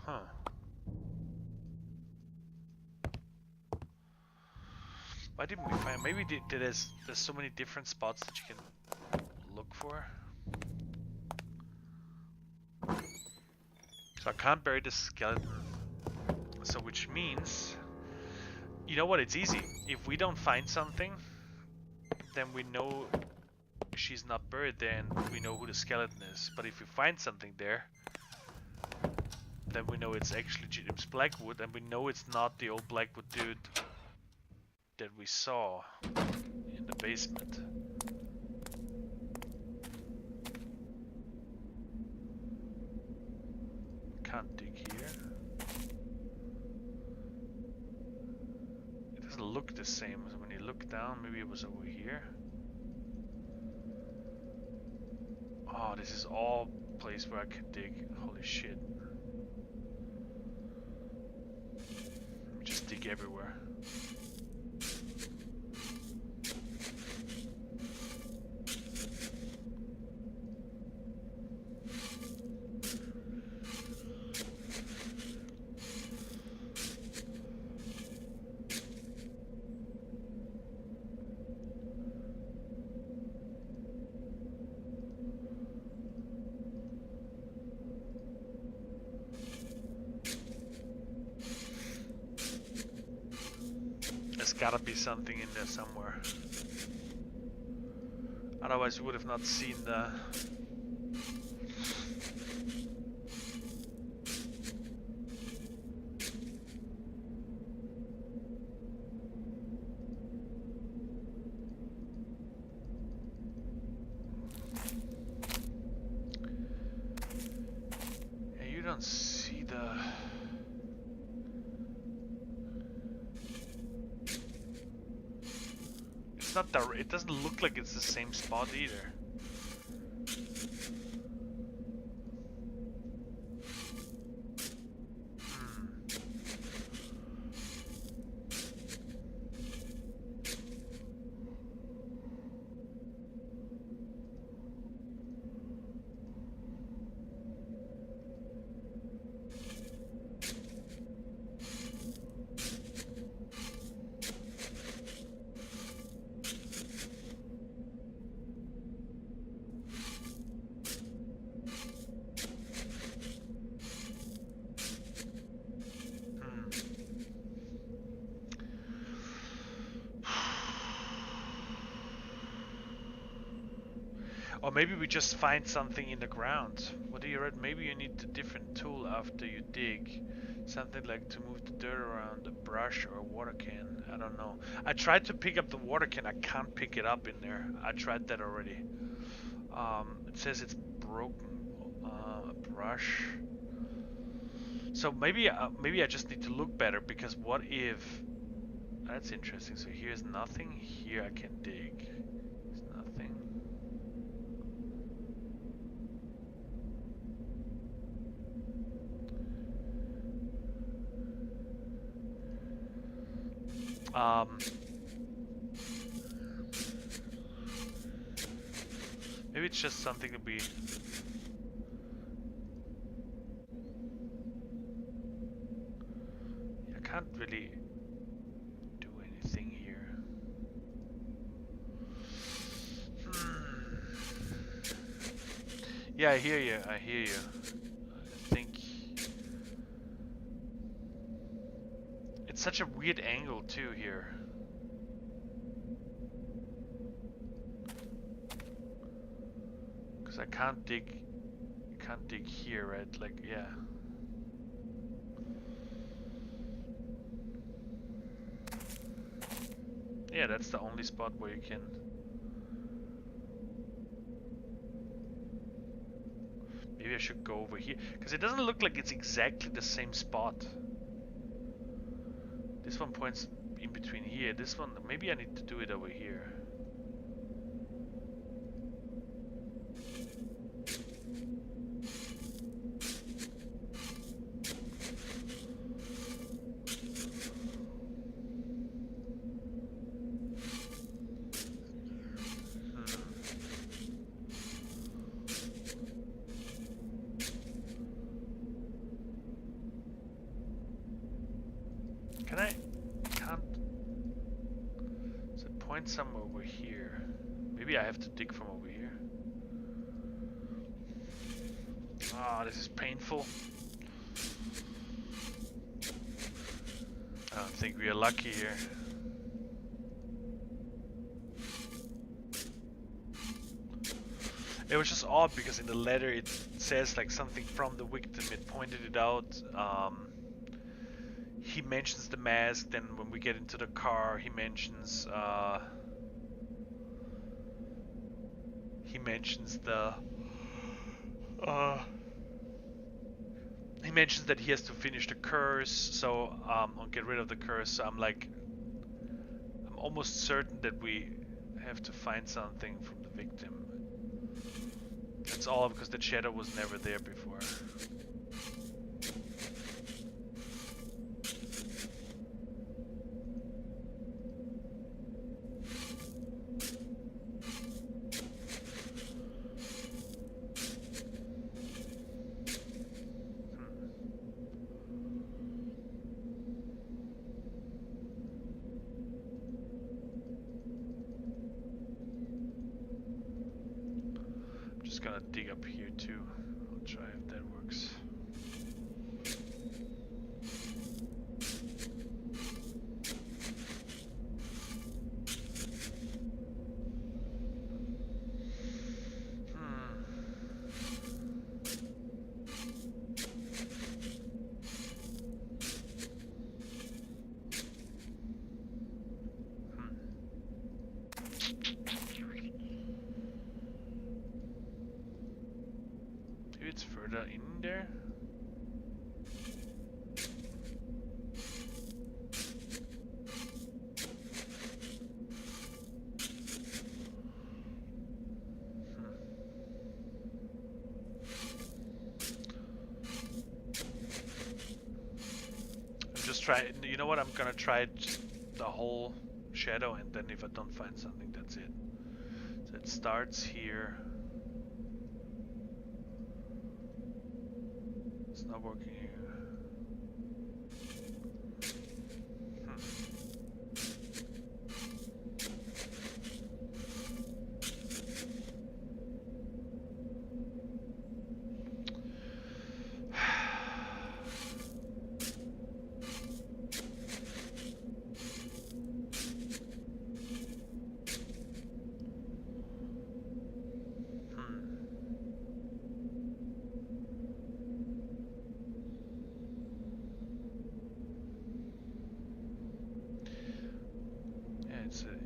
Huh. Why didn't we find? Maybe there's so many different spots that you can look for. So I can't bury the skeleton. So which means, you know what? It's easy. If we don't find something, then we know she's not buried there, and we know who the skeleton is. But if we find something there, then we know it's actually James Blackwood, and we know it's not the old Blackwood dude that we saw in the basement. Can't dig here. It doesn't look the same. So when you look down, maybe it was over here. Oh, this is all place where I can dig. Holy shit. Let me just dig everywhere. Gotta be something in there somewhere. Otherwise we would have not seen the... Yeah, you don't see the... It's not the, it doesn't look like it's the same spot either. Or maybe we just find something in the ground. What do you read? Maybe you need a different tool after you dig. Something like to move the dirt around, a brush or a water can. I don't know. I tried to pick up the water can. I can't pick it up in there. I tried that already. It says it's broken. A brush. So maybe I just need to look better, because what if... That's interesting. So here's nothing. Here I can dig. There's nothing. Maybe it's just something to be... I can't really do anything here. Yeah, I hear you. I hear you. I think it's such a weird angle too here. Because I can't dig here, right? Like, yeah. Yeah, that's the only spot where you can. Maybe I should go over here, because it doesn't look like it's exactly the same spot. This one points in between here. This one, maybe I need to do it over here. Can I? Can't. So it points somewhere over here. Maybe I have to dig from over here. Ah, this is painful. I don't think we are lucky here. It was just odd because in the letter it says like something from the victim. It pointed it out. He mentions the mask. Then when we get into the car, he mentions the he mentions that he has to finish the curse. So or get rid of the curse. So I'm almost certain that we have to find something from the victim. That's all because the shadow was never there before. Just gonna dig up here too. I'll try if that works. It's further in there. I'm just trying. You know what? I'm gonna try just the whole shadow, and then if I don't find something, that's it. So it starts here. It's not working here.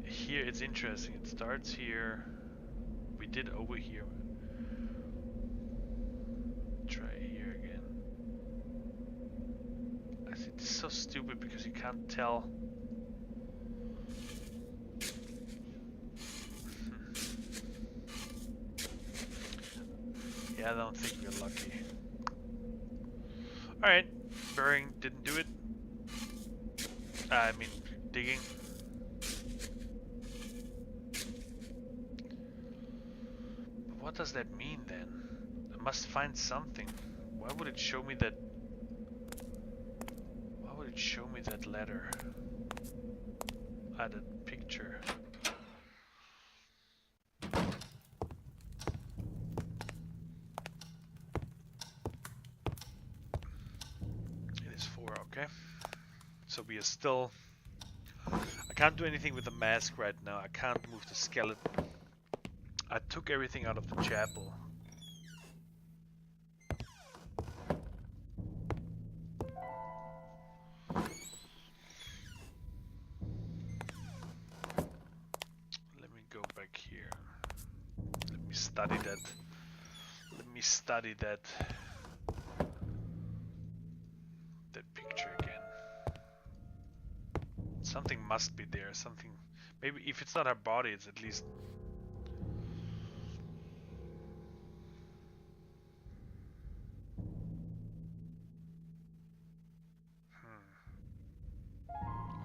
Here it's interesting. It starts here. We did over here. Try here again. I see this is so stupid because you can't tell. Yeah, I don't think we're lucky. Alright, burying didn't do it. I mean, digging. What does that mean then? I must find something. Why would it show me that? Why would it show me that letter? That picture. It is 4, okay. So we are still. I can't do anything with the mask right now. I can't move the skeleton. I took everything out of the chapel. study that. Let me study that picture again. Something must be there. Something. Maybe if it's not her body, it's at least.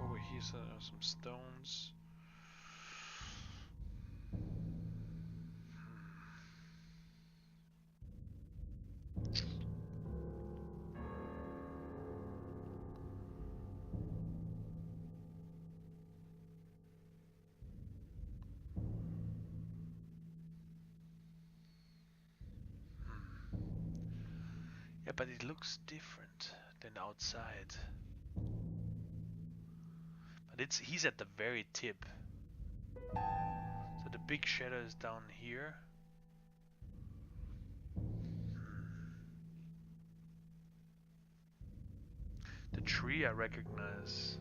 Over here, so there are some stones. Yeah, but it looks different than outside. But he's at the very tip. So the big shadow is down here. The tree I recognize.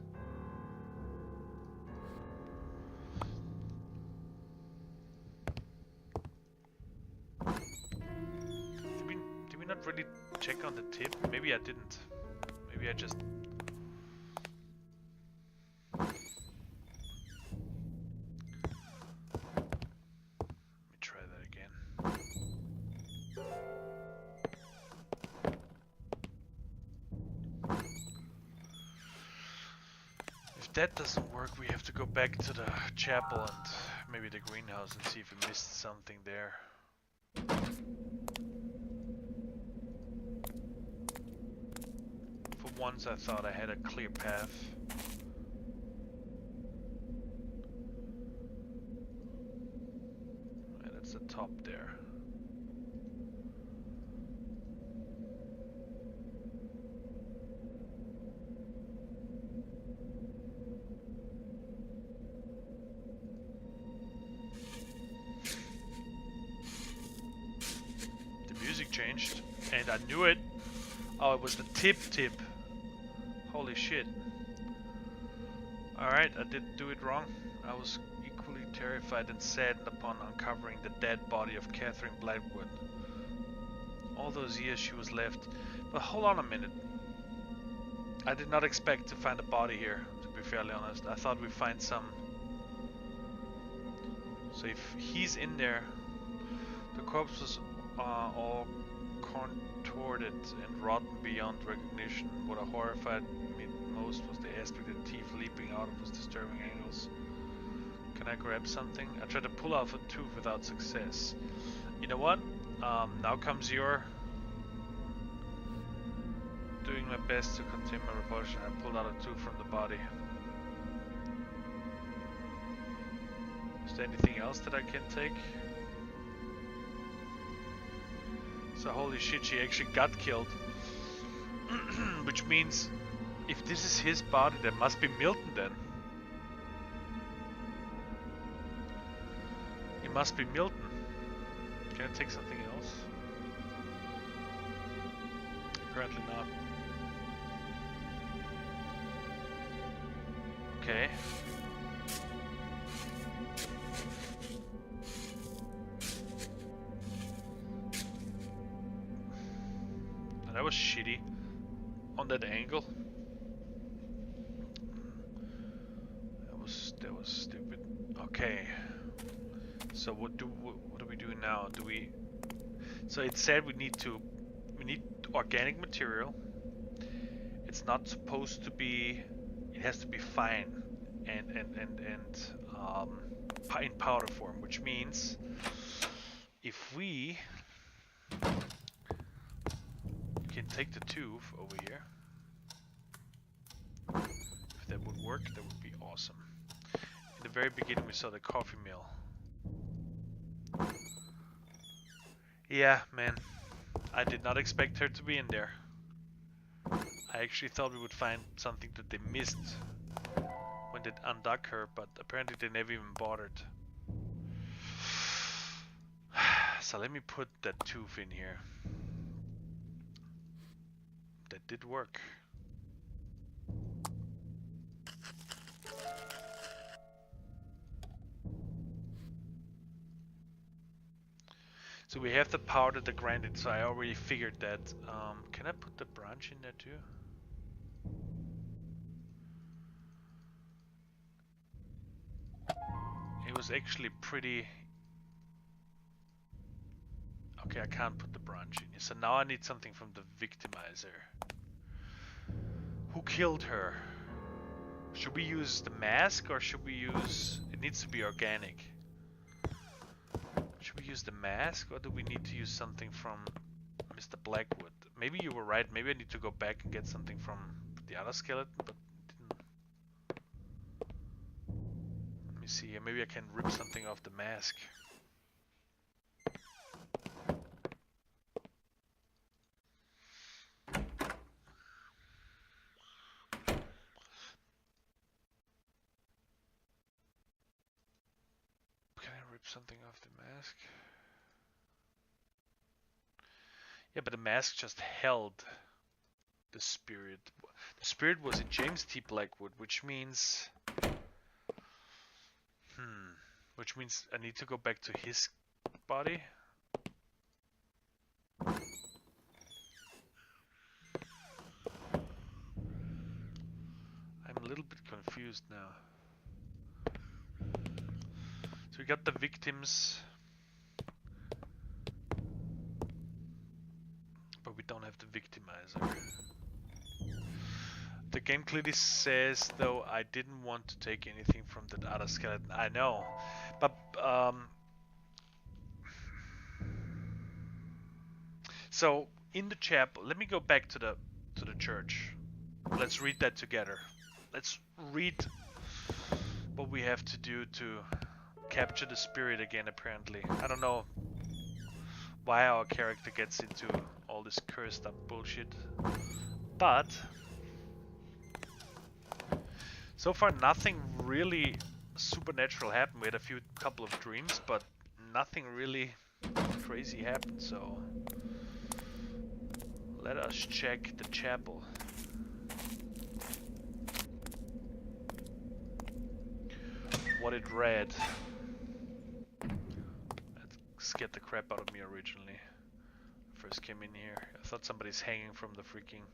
Did we not really check on the tip? Maybe I didn't. Maybe I just... Let me try that again. If that doesn't work, we have to go back to the chapel and maybe the greenhouse and see if we missed something there. For once I thought I had a clear path. And that's the top there. The music changed, and I knew it. Oh, it was the tip. Holy shit. Alright, I didn't do it wrong. I was equally terrified and saddened upon uncovering the dead body of Catherine Blackwood. All those years she was left. But hold on a minute. I did not expect to find a body here, to be fairly honest. I thought we'd find some... So if he's in there, the corpse was all contorted and rotten beyond recognition. What horrified me most was the aspect of teeth leaping out of his disturbing angles. Can I grab something? I tried to pull off a tooth without success. You know what? Now comes your... Doing my best to contain my repulsion. I pulled out a tooth from the body. Is there anything else that I can take? So holy shit, she actually got killed. Which means, if this is his body, that must be Milton then. It must be Milton. Can I take something else? Apparently not. Okay. That was shitty on that angle. That was stupid. Okay. So what do we do now? Do we? So it said we need organic material. It's not supposed to be. It has to be fine and in powder form, which means if we can take the tooth over here. If that would work, that would be awesome. In the very beginning we saw the coffee mill. Yeah, man. I did not expect her to be in there. I actually thought we would find something that they missed when they undug her, but apparently they never even bothered. So let me put that tooth in here. That did work. So we have the power that they granted, so I already figured that. Can I put the branch in there too? It was actually pretty... Okay, I can't put the branch in here. So now I need something from the victimizer. Who killed her? Should we use the mask or should we use... It needs to be organic. Should we use the mask or do we need to use something from Mr. Blackwood? Maybe you were right. Maybe I need to go back and get something from the other skeleton, but didn't. Let me see here. Maybe I can rip something off the mask. Can I rip something off the mask? Yeah, but the mask just held the spirit. The spirit was in James T. Blackwood, which means... Which means I need to go back to his body. I'm a little bit confused now. So we got the victims, but we don't have the victimizer. The game clearly says, though, I didn't want to take anything from that other skeleton. I know, but so in the chapel, let me go back to the church. Let's read that together. Let's read what we have to do to capture the spirit again. Apparently, I don't know why our character gets into all this cursed up bullshit, but so far nothing really supernatural happened. We had a couple of dreams, but nothing really crazy happened. So let us check the chapel. What it read. That scared the crap out of me originally. First came in here. I thought somebody's hanging from the freaking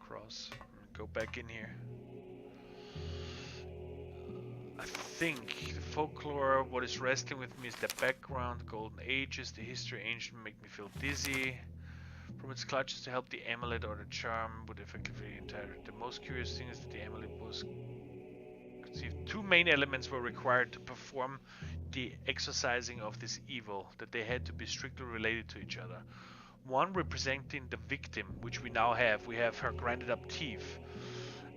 cross. Go back in here. I think the folklore, what is wrestling with me is the background, golden ages, the history ancient make me feel dizzy. From its clutches to help the amulet or the charm would effectively entire. The most curious thing is that the amulet was conceived. Two main elements were required to perform the exorcising of this evil, that they had to be strictly related to each other. One representing the victim, which we now have. We have her grinded up teeth.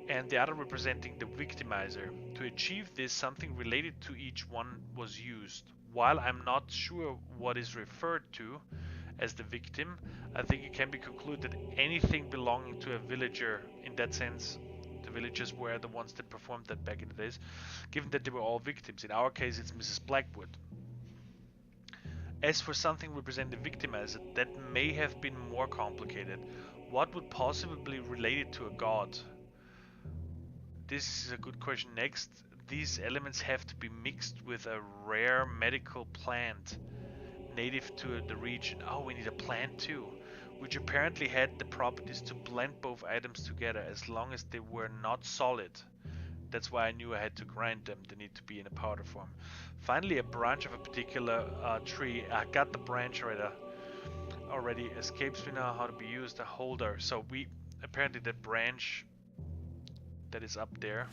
And the other representing the victimizer. To achieve this, something related to each one was used. While I'm not sure what is referred to as the victim, I think it can be concluded that anything belonging to a villager, in that sense, the villagers were the ones that performed that back in the days, given that they were all victims. In our case, it's Mrs. Blackwood. As for something representing the victimizer, that may have been more complicated. What would possibly relate it to a god? This is a good question. Next, these elements have to be mixed with a rare medical plant native to the region. Oh, we need a plant too, which apparently had the properties to blend both items together as long as they were not solid. That's why I knew I had to grind them. They need to be in a powder form. Finally, a branch of a particular tree. I got the branch already. Escapes me now how to be used. A holder. So we apparently the branch that is up there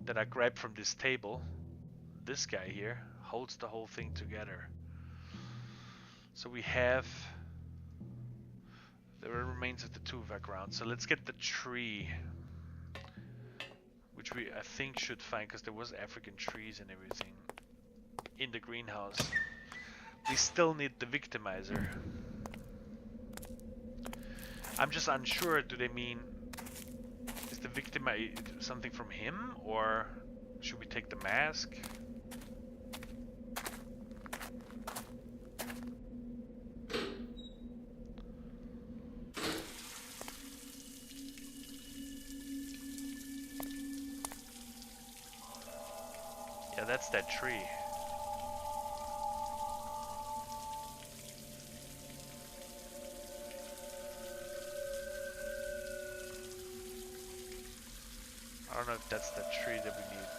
that I grabbed from this table, this guy here holds the whole thing together. So we have the remains of the tuva ground. So let's get the tree, which we I think should find, because there was African trees and everything in the greenhouse. We still need the victimizer. I'm just unsure, do they mean is the victim something from him, or should we take the mask? Yeah, that's that tree. that's the tree that we need.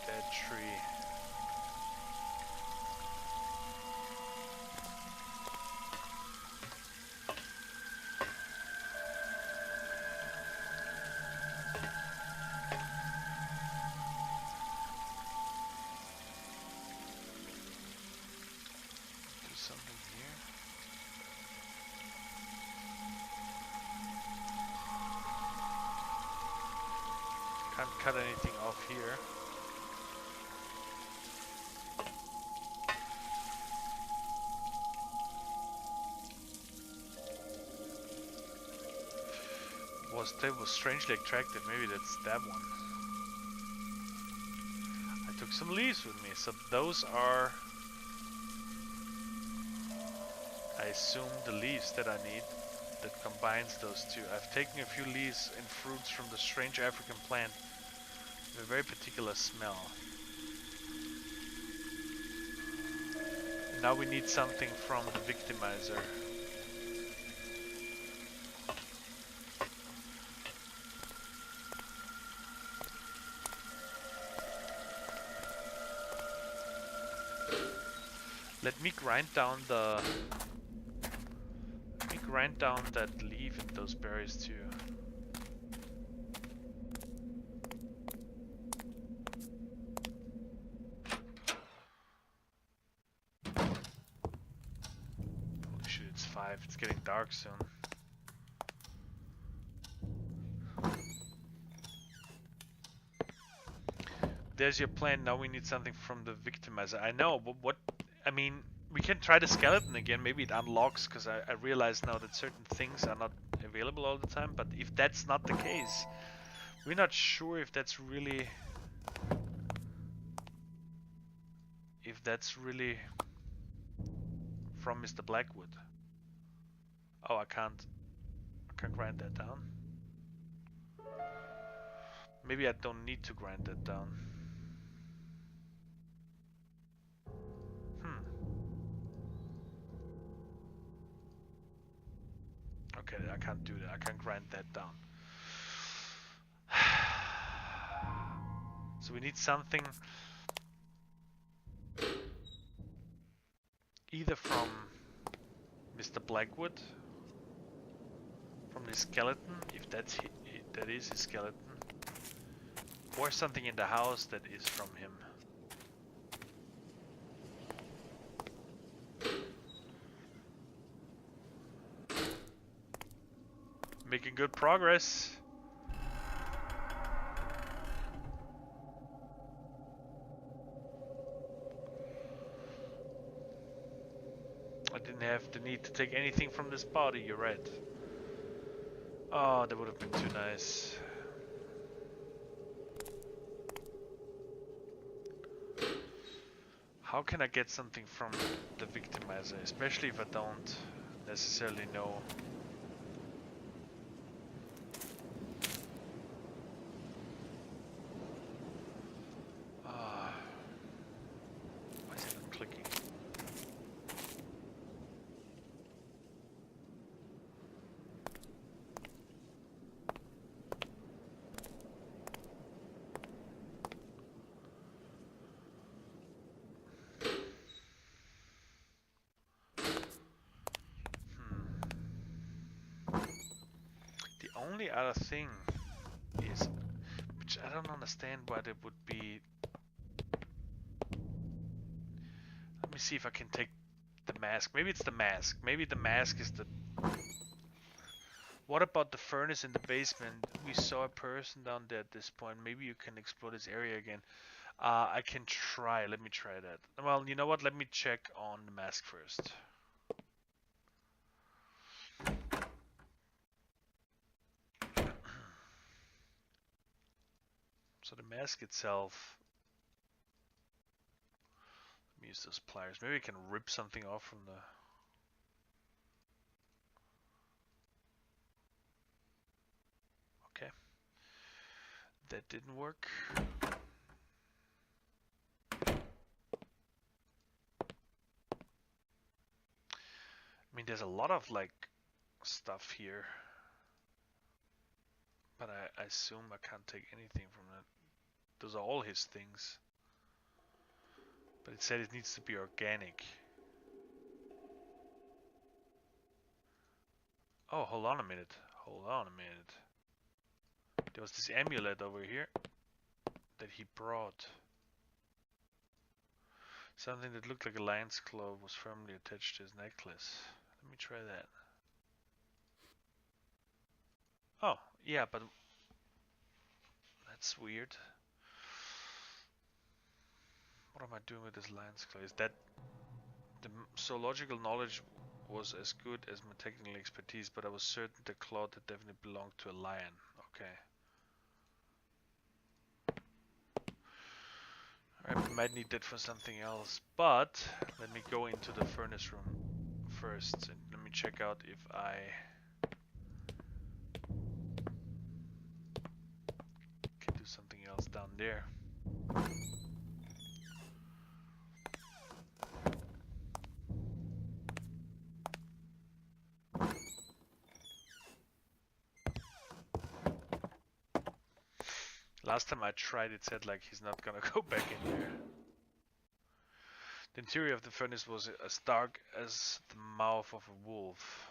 That tree. Do something here. Can't cut anything off here. That was strangely attractive. Maybe that's that one. I took some leaves with me, so those are, I assume, the leaves that I need. That combines those two. I've taken a few leaves and fruits from the strange African plant with a very particular smell. And now we need something from the victimizer. Let me grind down that leaf and those berries too. Holy shit, it's 5. It's getting dark soon. There's your plan. Now we need something from the victimizer. I know, but what? I mean, we can try the skeleton again. Maybe it unlocks, because I realize now that certain things are not available all the time. But if that's not the case, we're not sure if that's really... from Mr. Blackwood. Oh, I can't grind that down. Maybe I don't need to grind that down. Okay, I can't do that. I can't grind that down. So we need something either from Mr. Blackwood, from the skeleton, if that is his skeleton, or something in the house that is from him. Making good progress. I didn't have the need to take anything from this body, you're right. Oh, that would have been too nice. How can I get something from the victimizer, especially if I don't necessarily know? Why is it not clicking? The other thing is, which I don't understand why there would be. Let me see if I can take the mask. Maybe it's the mask. Maybe the mask is the... What about the furnace in the basement? We saw a person down there at this point. Maybe you can explore this area again. I can try. Let me try that. Well, you know what? Let me check on the mask first. So the mask itself, let me use those pliers. Maybe I can rip something off from the... Okay. That didn't work. mean, there's a lot of like stuff here, but I assume I can't take anything from that. Those are all his things. But it said it needs to be organic. Oh, hold on a minute. Hold on a minute. There was this amulet over here that he brought. Something that looked like a lion's claw was firmly attached to his necklace. Let me try that. Oh, yeah, but that's weird. What am I doing with this lion's claw? Is that the zoological knowledge was as good as my technical expertise, but I was certain the claw that definitely belonged to a lion. Okay. I might need that for something else, but let me go into the furnace room first and let me check out if I can do something else down there. Last time I tried, it said like he's not gonna go back in there. The interior of the furnace was as dark as the mouth of a wolf.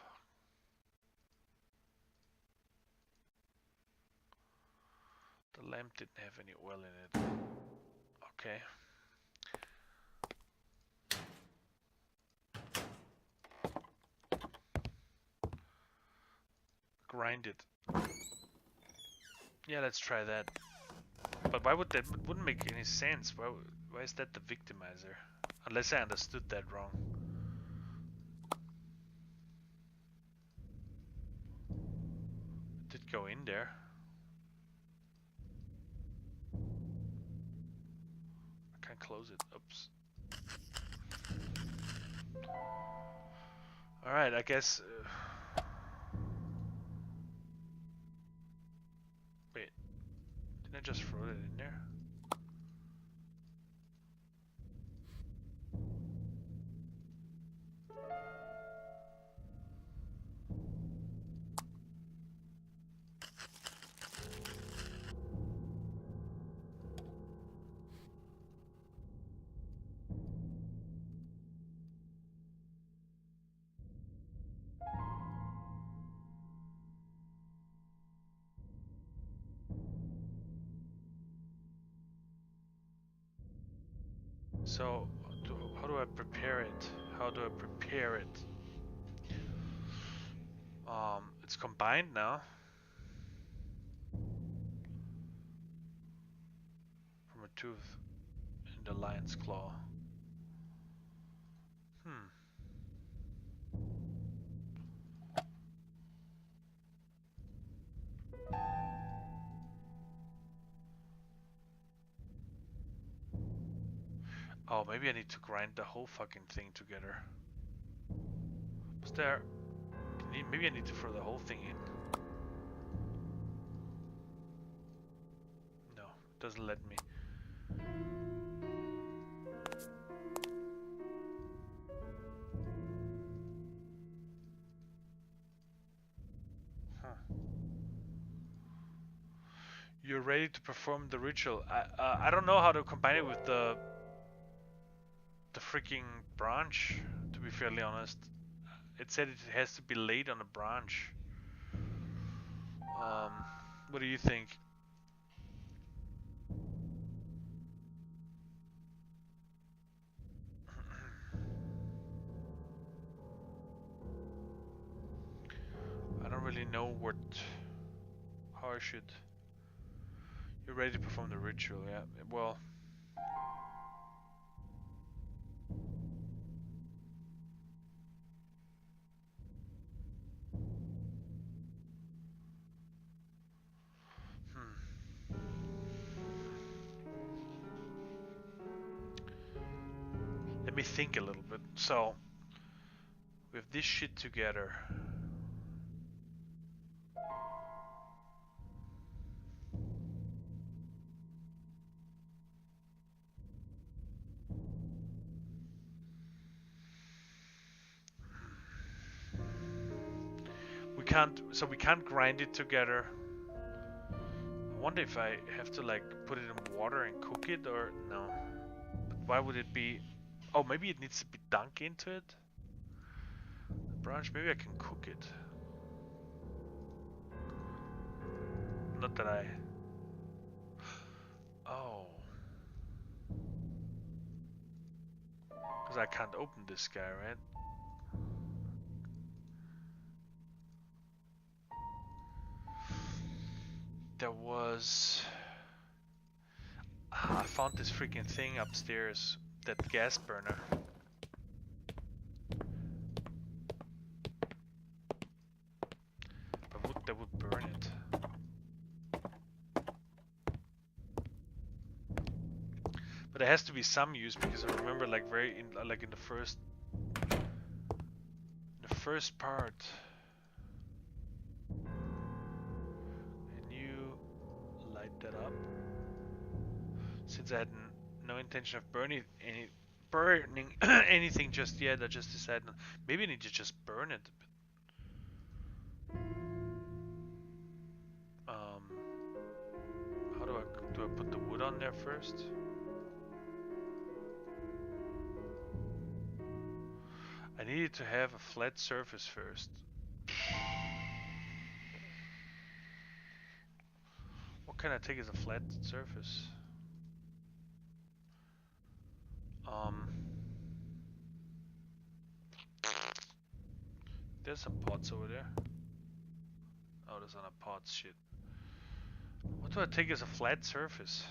The lamp didn't have any oil in it. Okay. Grind it. Yeah, let's try that. But why would that? Wouldn't make any sense. Why is that the victimizer? Unless I understood that wrong. It did go in there. I can't close it. Oops. Alright, I guess... wait. Didn't I just throw it in there? So, how do I prepare it? How do I prepare it? It's combined now. From a tooth in the lion's claw. Oh, maybe I need to grind the whole fucking thing together. Was there... maybe I need to throw the whole thing in. No, it doesn't let me. Huh. You're ready to perform the ritual. I don't know how to combine it with the freaking branch, to be fairly honest. It said it has to be laid on a branch. What do you think? I don't really know how I should. You're ready to perform the ritual, yeah. Well, let me think a little bit. So, we have this shit together. can't, so we can't grind it together. I wonder if I have to like put it in water and cook it, or no. But why would it be? Oh, maybe it needs to be dunked into it. Branch, maybe I can cook it. Not that I... Oh. Because I can't open this guy, right? There was... I found this freaking thing upstairs. That gas burner. But that would burn it. But there has to be some use, because I remember like in the first part. Can you light that up? Since I had no intention of burning anything just yet, I just decided maybe I need to just burn it. How do I put the wood on there first? I needed to have a flat surface first. What can I take as a flat surface? There's some pots over there. Oh, there's not a pots, shit. What do I take as a flat surface?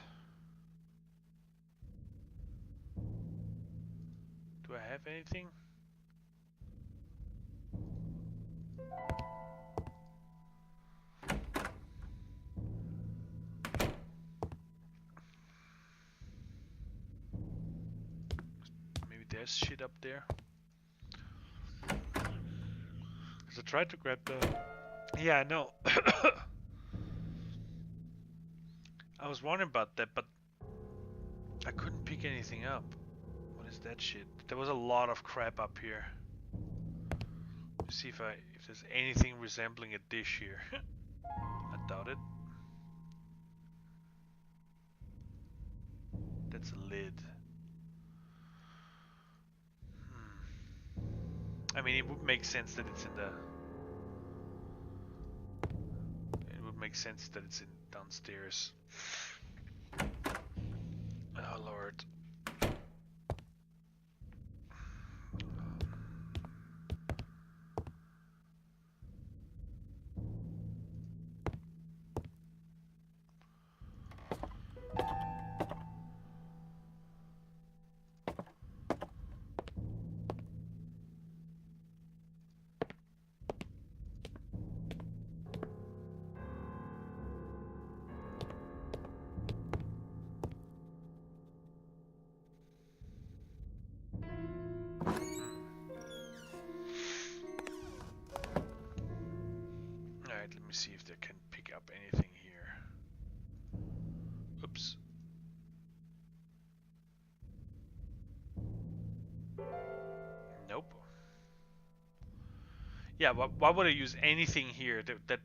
Do I have anything? Maybe there's shit up there. Because I tried to grab the... Yeah, I know. I was wondering about that, but I couldn't pick anything up. What is that shit? There was a lot of crap up here. Let's see if there's anything resembling a dish here. I doubt it. That's a lid. I mean, it would make sense that it's in the... It would make sense that it's in downstairs. Oh Lord. Let me see if they can pick up anything here. Oops. Nope. Yeah, why would I use anything here? That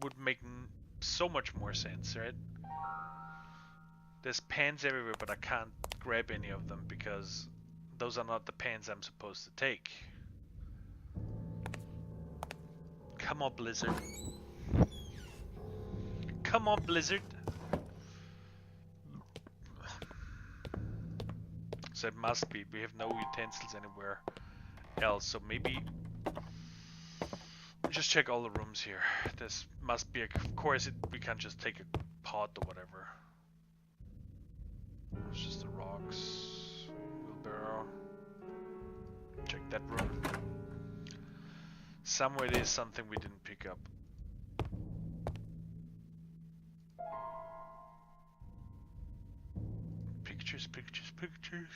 would make so much more sense, right? There's pans everywhere, but I can't grab any of them because those are not the pans I'm supposed to take. Come on, Blizzard. Come on, Blizzard. So it must be. We have no utensils anywhere else. So maybe... Just check all the rooms here. This must be... Of course, we can't just take a pot or whatever. It's just the rocks. Wheelbarrow. Check that room. Somewhere there's something we didn't pick up. Pictures, pictures, pictures.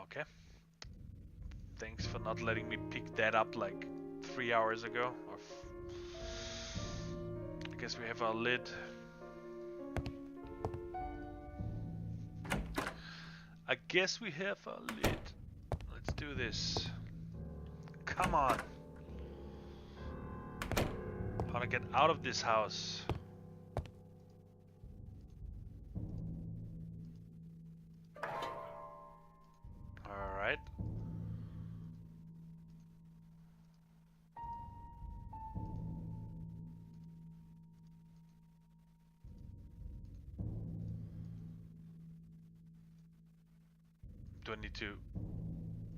Okay. Thanks for not letting me pick that up like 3 hours ago. I guess we have our lid. I guess we have our lid. Let's do this. Come on. How to get out of this house? All right. Do I need to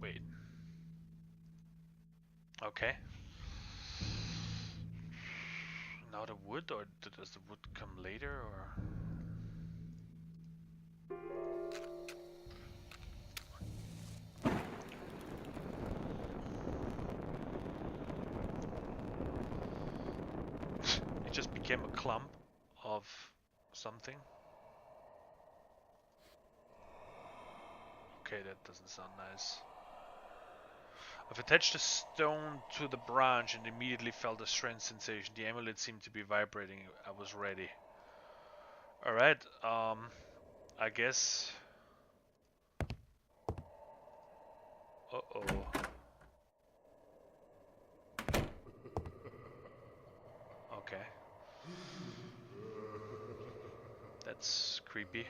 wait? Okay. Now the wood, or does the wood come later, or? It just became a clump of something. Okay, that doesn't sound nice. I've attached a stone to the branch and immediately felt a strange sensation. The amulet seemed to be vibrating. I was ready. Alright, I guess... Uh-oh. Okay. That's creepy.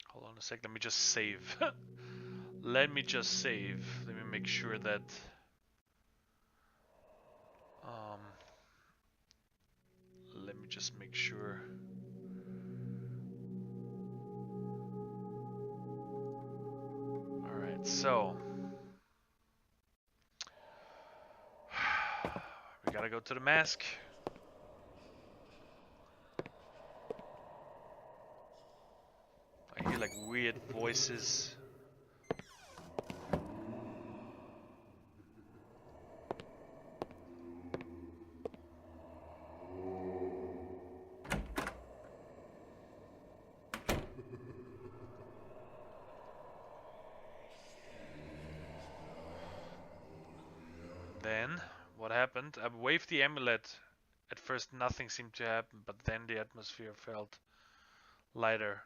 Hold on a sec, let me just save. Let me just save. Let me make sure that... let me just make sure... Alright, so... we gotta go to the mask. I hear like weird voices. Then, what happened? I waved the amulet. At first nothing seemed to happen, but then the atmosphere felt lighter,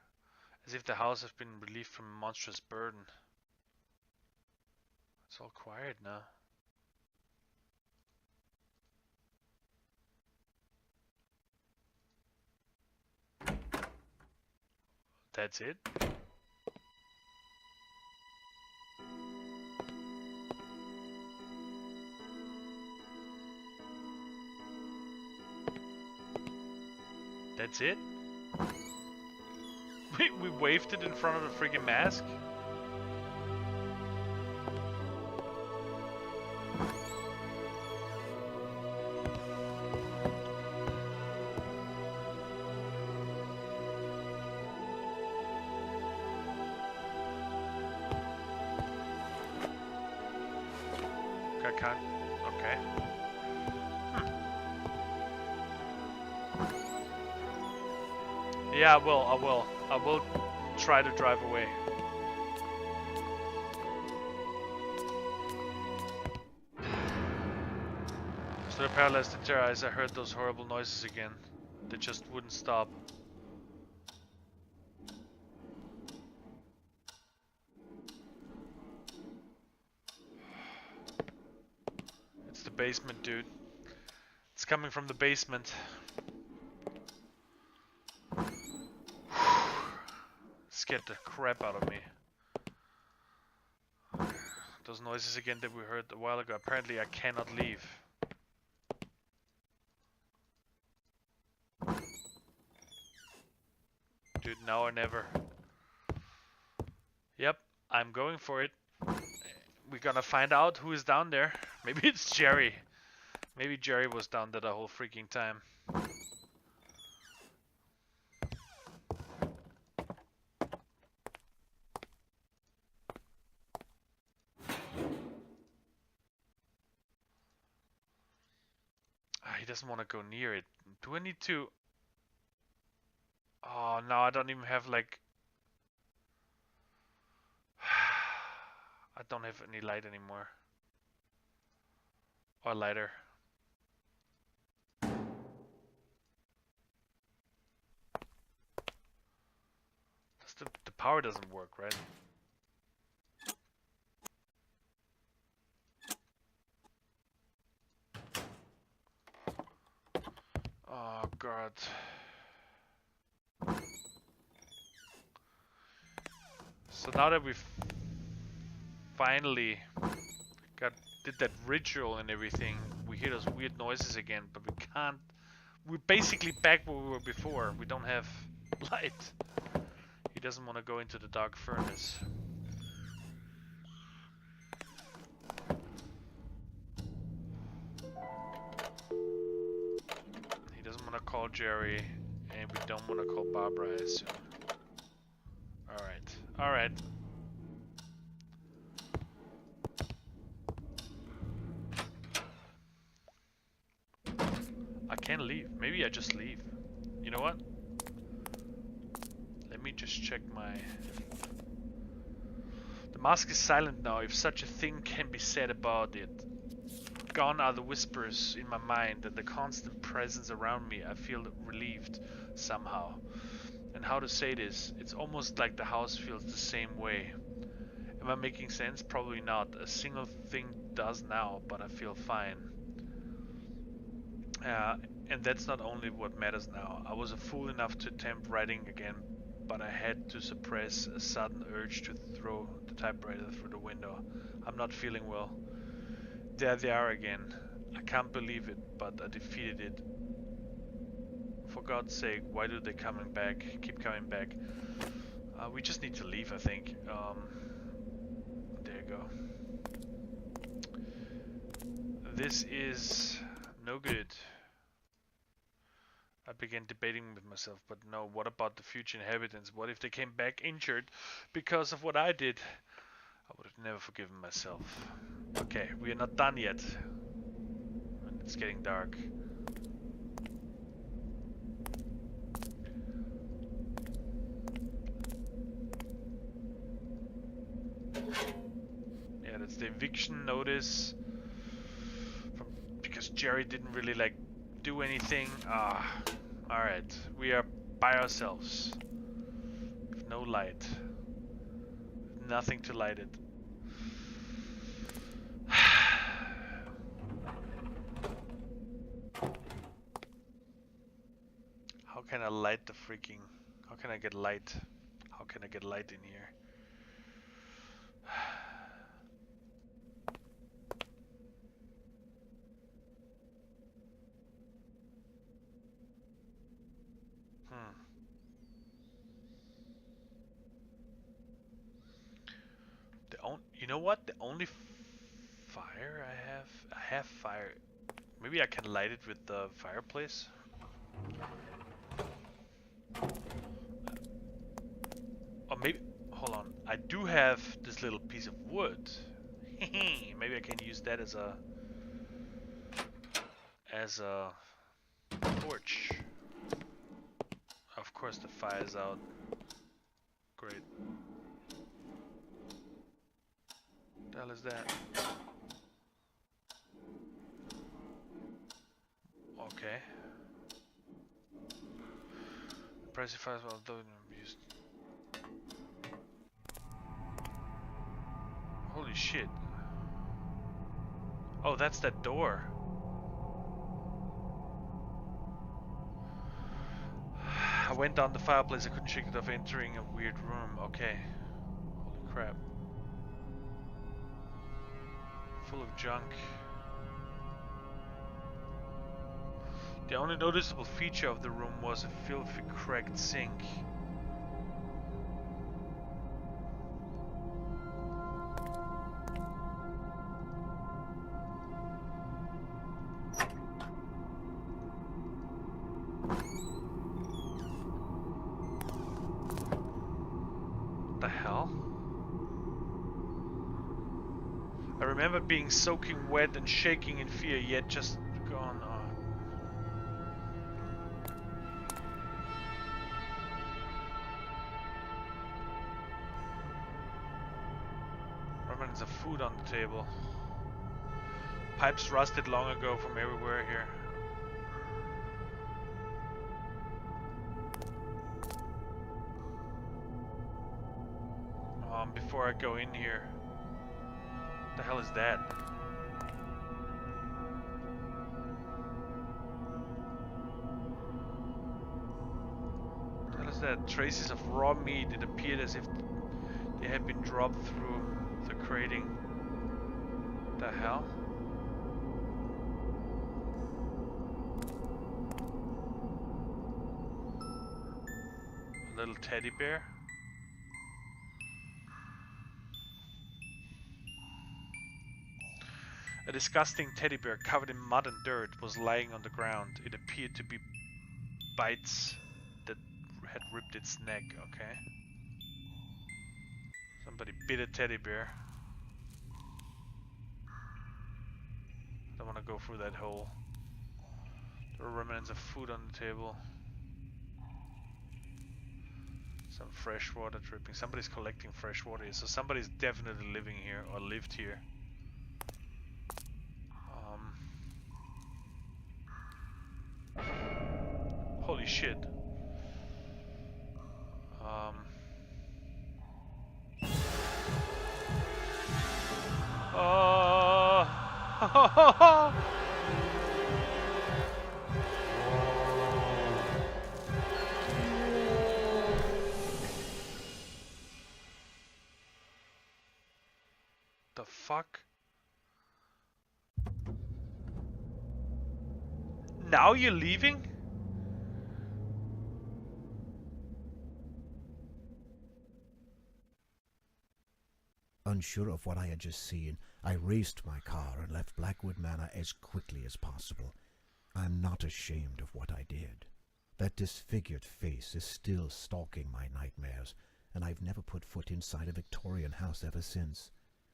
as if the house had been relieved from a monstrous burden. It's all quiet now. That's it? That's it? We waved it in front of the freaking mask? I can't... okay. Yeah, I will try to drive away. So paralyzed in terror as I heard those horrible noises again. They just wouldn't stop. It's the basement, dude. It's coming from the basement. Scared the crap out of me. Those noises again that we heard a while ago. Apparently I cannot leave. Dude, now or never. Yep, I'm going for it. We're gonna find out who is down there. Maybe it's Jerry. Maybe Jerry was down there the whole freaking time. He doesn't want to go near it. Do I need to... Oh, no, I don't even have like... I don't have any light anymore. Or lighter. power doesn't work, right? Oh god. So now that we've finally did that ritual and everything, we hear those weird noises again, but we can't. We're basically back where we were before. We don't have light. He doesn't want to go into the dark furnace. He doesn't want to call Jerry, and we don't want to call Barbara, I assume. Alright, alright. I can't leave. Maybe I just leave. You know what? Let me just check my... The mask is silent now, if such a thing can be said about it. Gone are the whispers in my mind and the constant presence around me. I feel relieved somehow. And how to say this? It's almost like the house feels the same way. Am I making sense? Probably not. A single thing does now, but I feel fine. And that's not only what matters now. I was a fool enough to attempt writing again, but I had to suppress a sudden urge to throw the typewriter through the window. I'm not feeling well. There they are again. I can't believe it, but I defeated it. For God's sake, why do they keep coming back? We just need to leave, I think. There you go. This is no good. I began debating with myself, but no, what about the future inhabitants? What if they came back injured because of what I did? I would have never forgiven myself. Okay, we are not done yet. And it's getting dark. Yeah, that's the eviction notice. Because Jerry didn't really do anything. Alright. We are by ourselves. With no light. Nothing to light it. How can I light the freaking... How can I get light? How can I get light in here? You know what? The only fire I have fire. Maybe I can light it with the fireplace. Or maybe, hold on. I do have this little piece of wood. Maybe I can use that as a torch. Of course the fire's out. Great. What the hell is that? Okay. Press the fire while doing used. Holy shit. Oh, that's that door. I went down the fireplace, I couldn't shake it off entering a weird room. Okay. Holy crap. Full of junk. The only noticeable feature of the room was a filthy, cracked sink. What the hell? I remember being soaking wet and shaking in fear, yet just gone on. Remnants of food on the table. Pipes rusted long ago from everywhere here. before I go in here. What the hell is that? What the hell is that? Traces of raw meat. It appeared as if they had been dropped through the crating. What the hell? A little teddy bear. A disgusting teddy bear covered in mud and dirt was lying on the ground. It appeared to be bites that had ripped its neck. Okay. Somebody bit a teddy bear. Don't want to go through that hole. There are remnants of food on the table. Some fresh water dripping. Somebody's collecting fresh water here. So somebody's definitely living here or lived here. Holy shit. Oh. The fuck? Now you're leaving? Unsure of what I had just seen, I raced my car and left Blackwood Manor as quickly as possible. I'm not ashamed of what I did. That disfigured face is still stalking my nightmares, and I've never put foot inside a Victorian house ever since.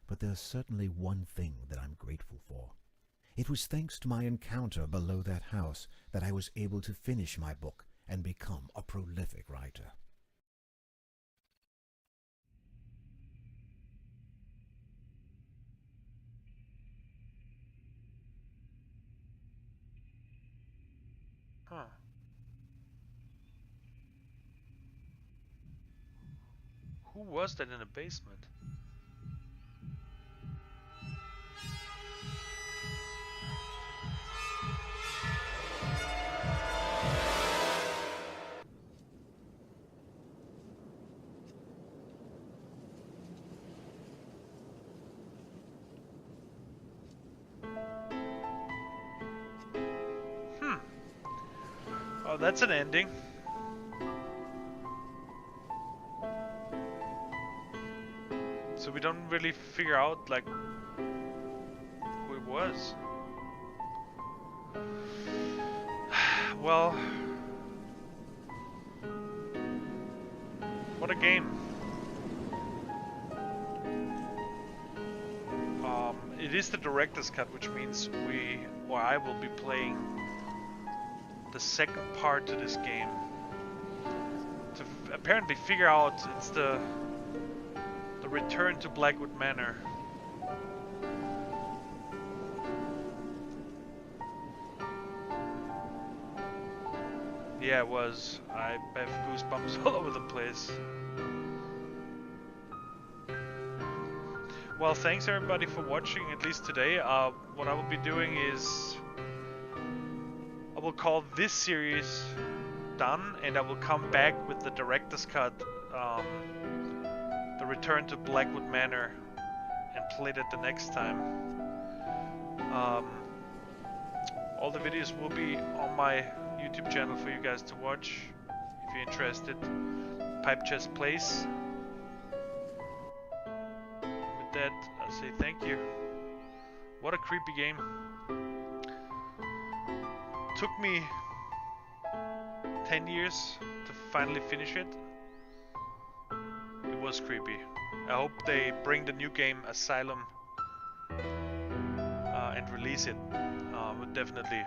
But there's certainly one thing that I'm grateful for. It was thanks to my encounter below that house that I was able to finish my book and become a prolific writer. Huh. Who was that in the basement? Oh, that's an ending. So we don't really figure out, like, who it was. Well, what a game. It is the director's cut, which means I will be playing the second part to this game to apparently figure out it's the return to Blackwood Manor. Yeah, it was. I have goosebumps all over the place. Well, thanks everybody for watching, at least today. What I will be doing is I will call this series done, and I will come back with the director's cut, the return to Blackwood Manor, and play that the next time. All the videos will be on my YouTube channel for you guys to watch if you're interested. PipeChess Plays. With that, I say thank you. What a creepy game. Took me 10 years to finally finish it. It was creepy. I hope they bring the new game Asylum and release it. Would definitely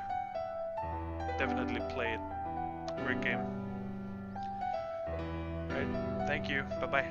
play it. Great game. Alright, thank you. Bye bye.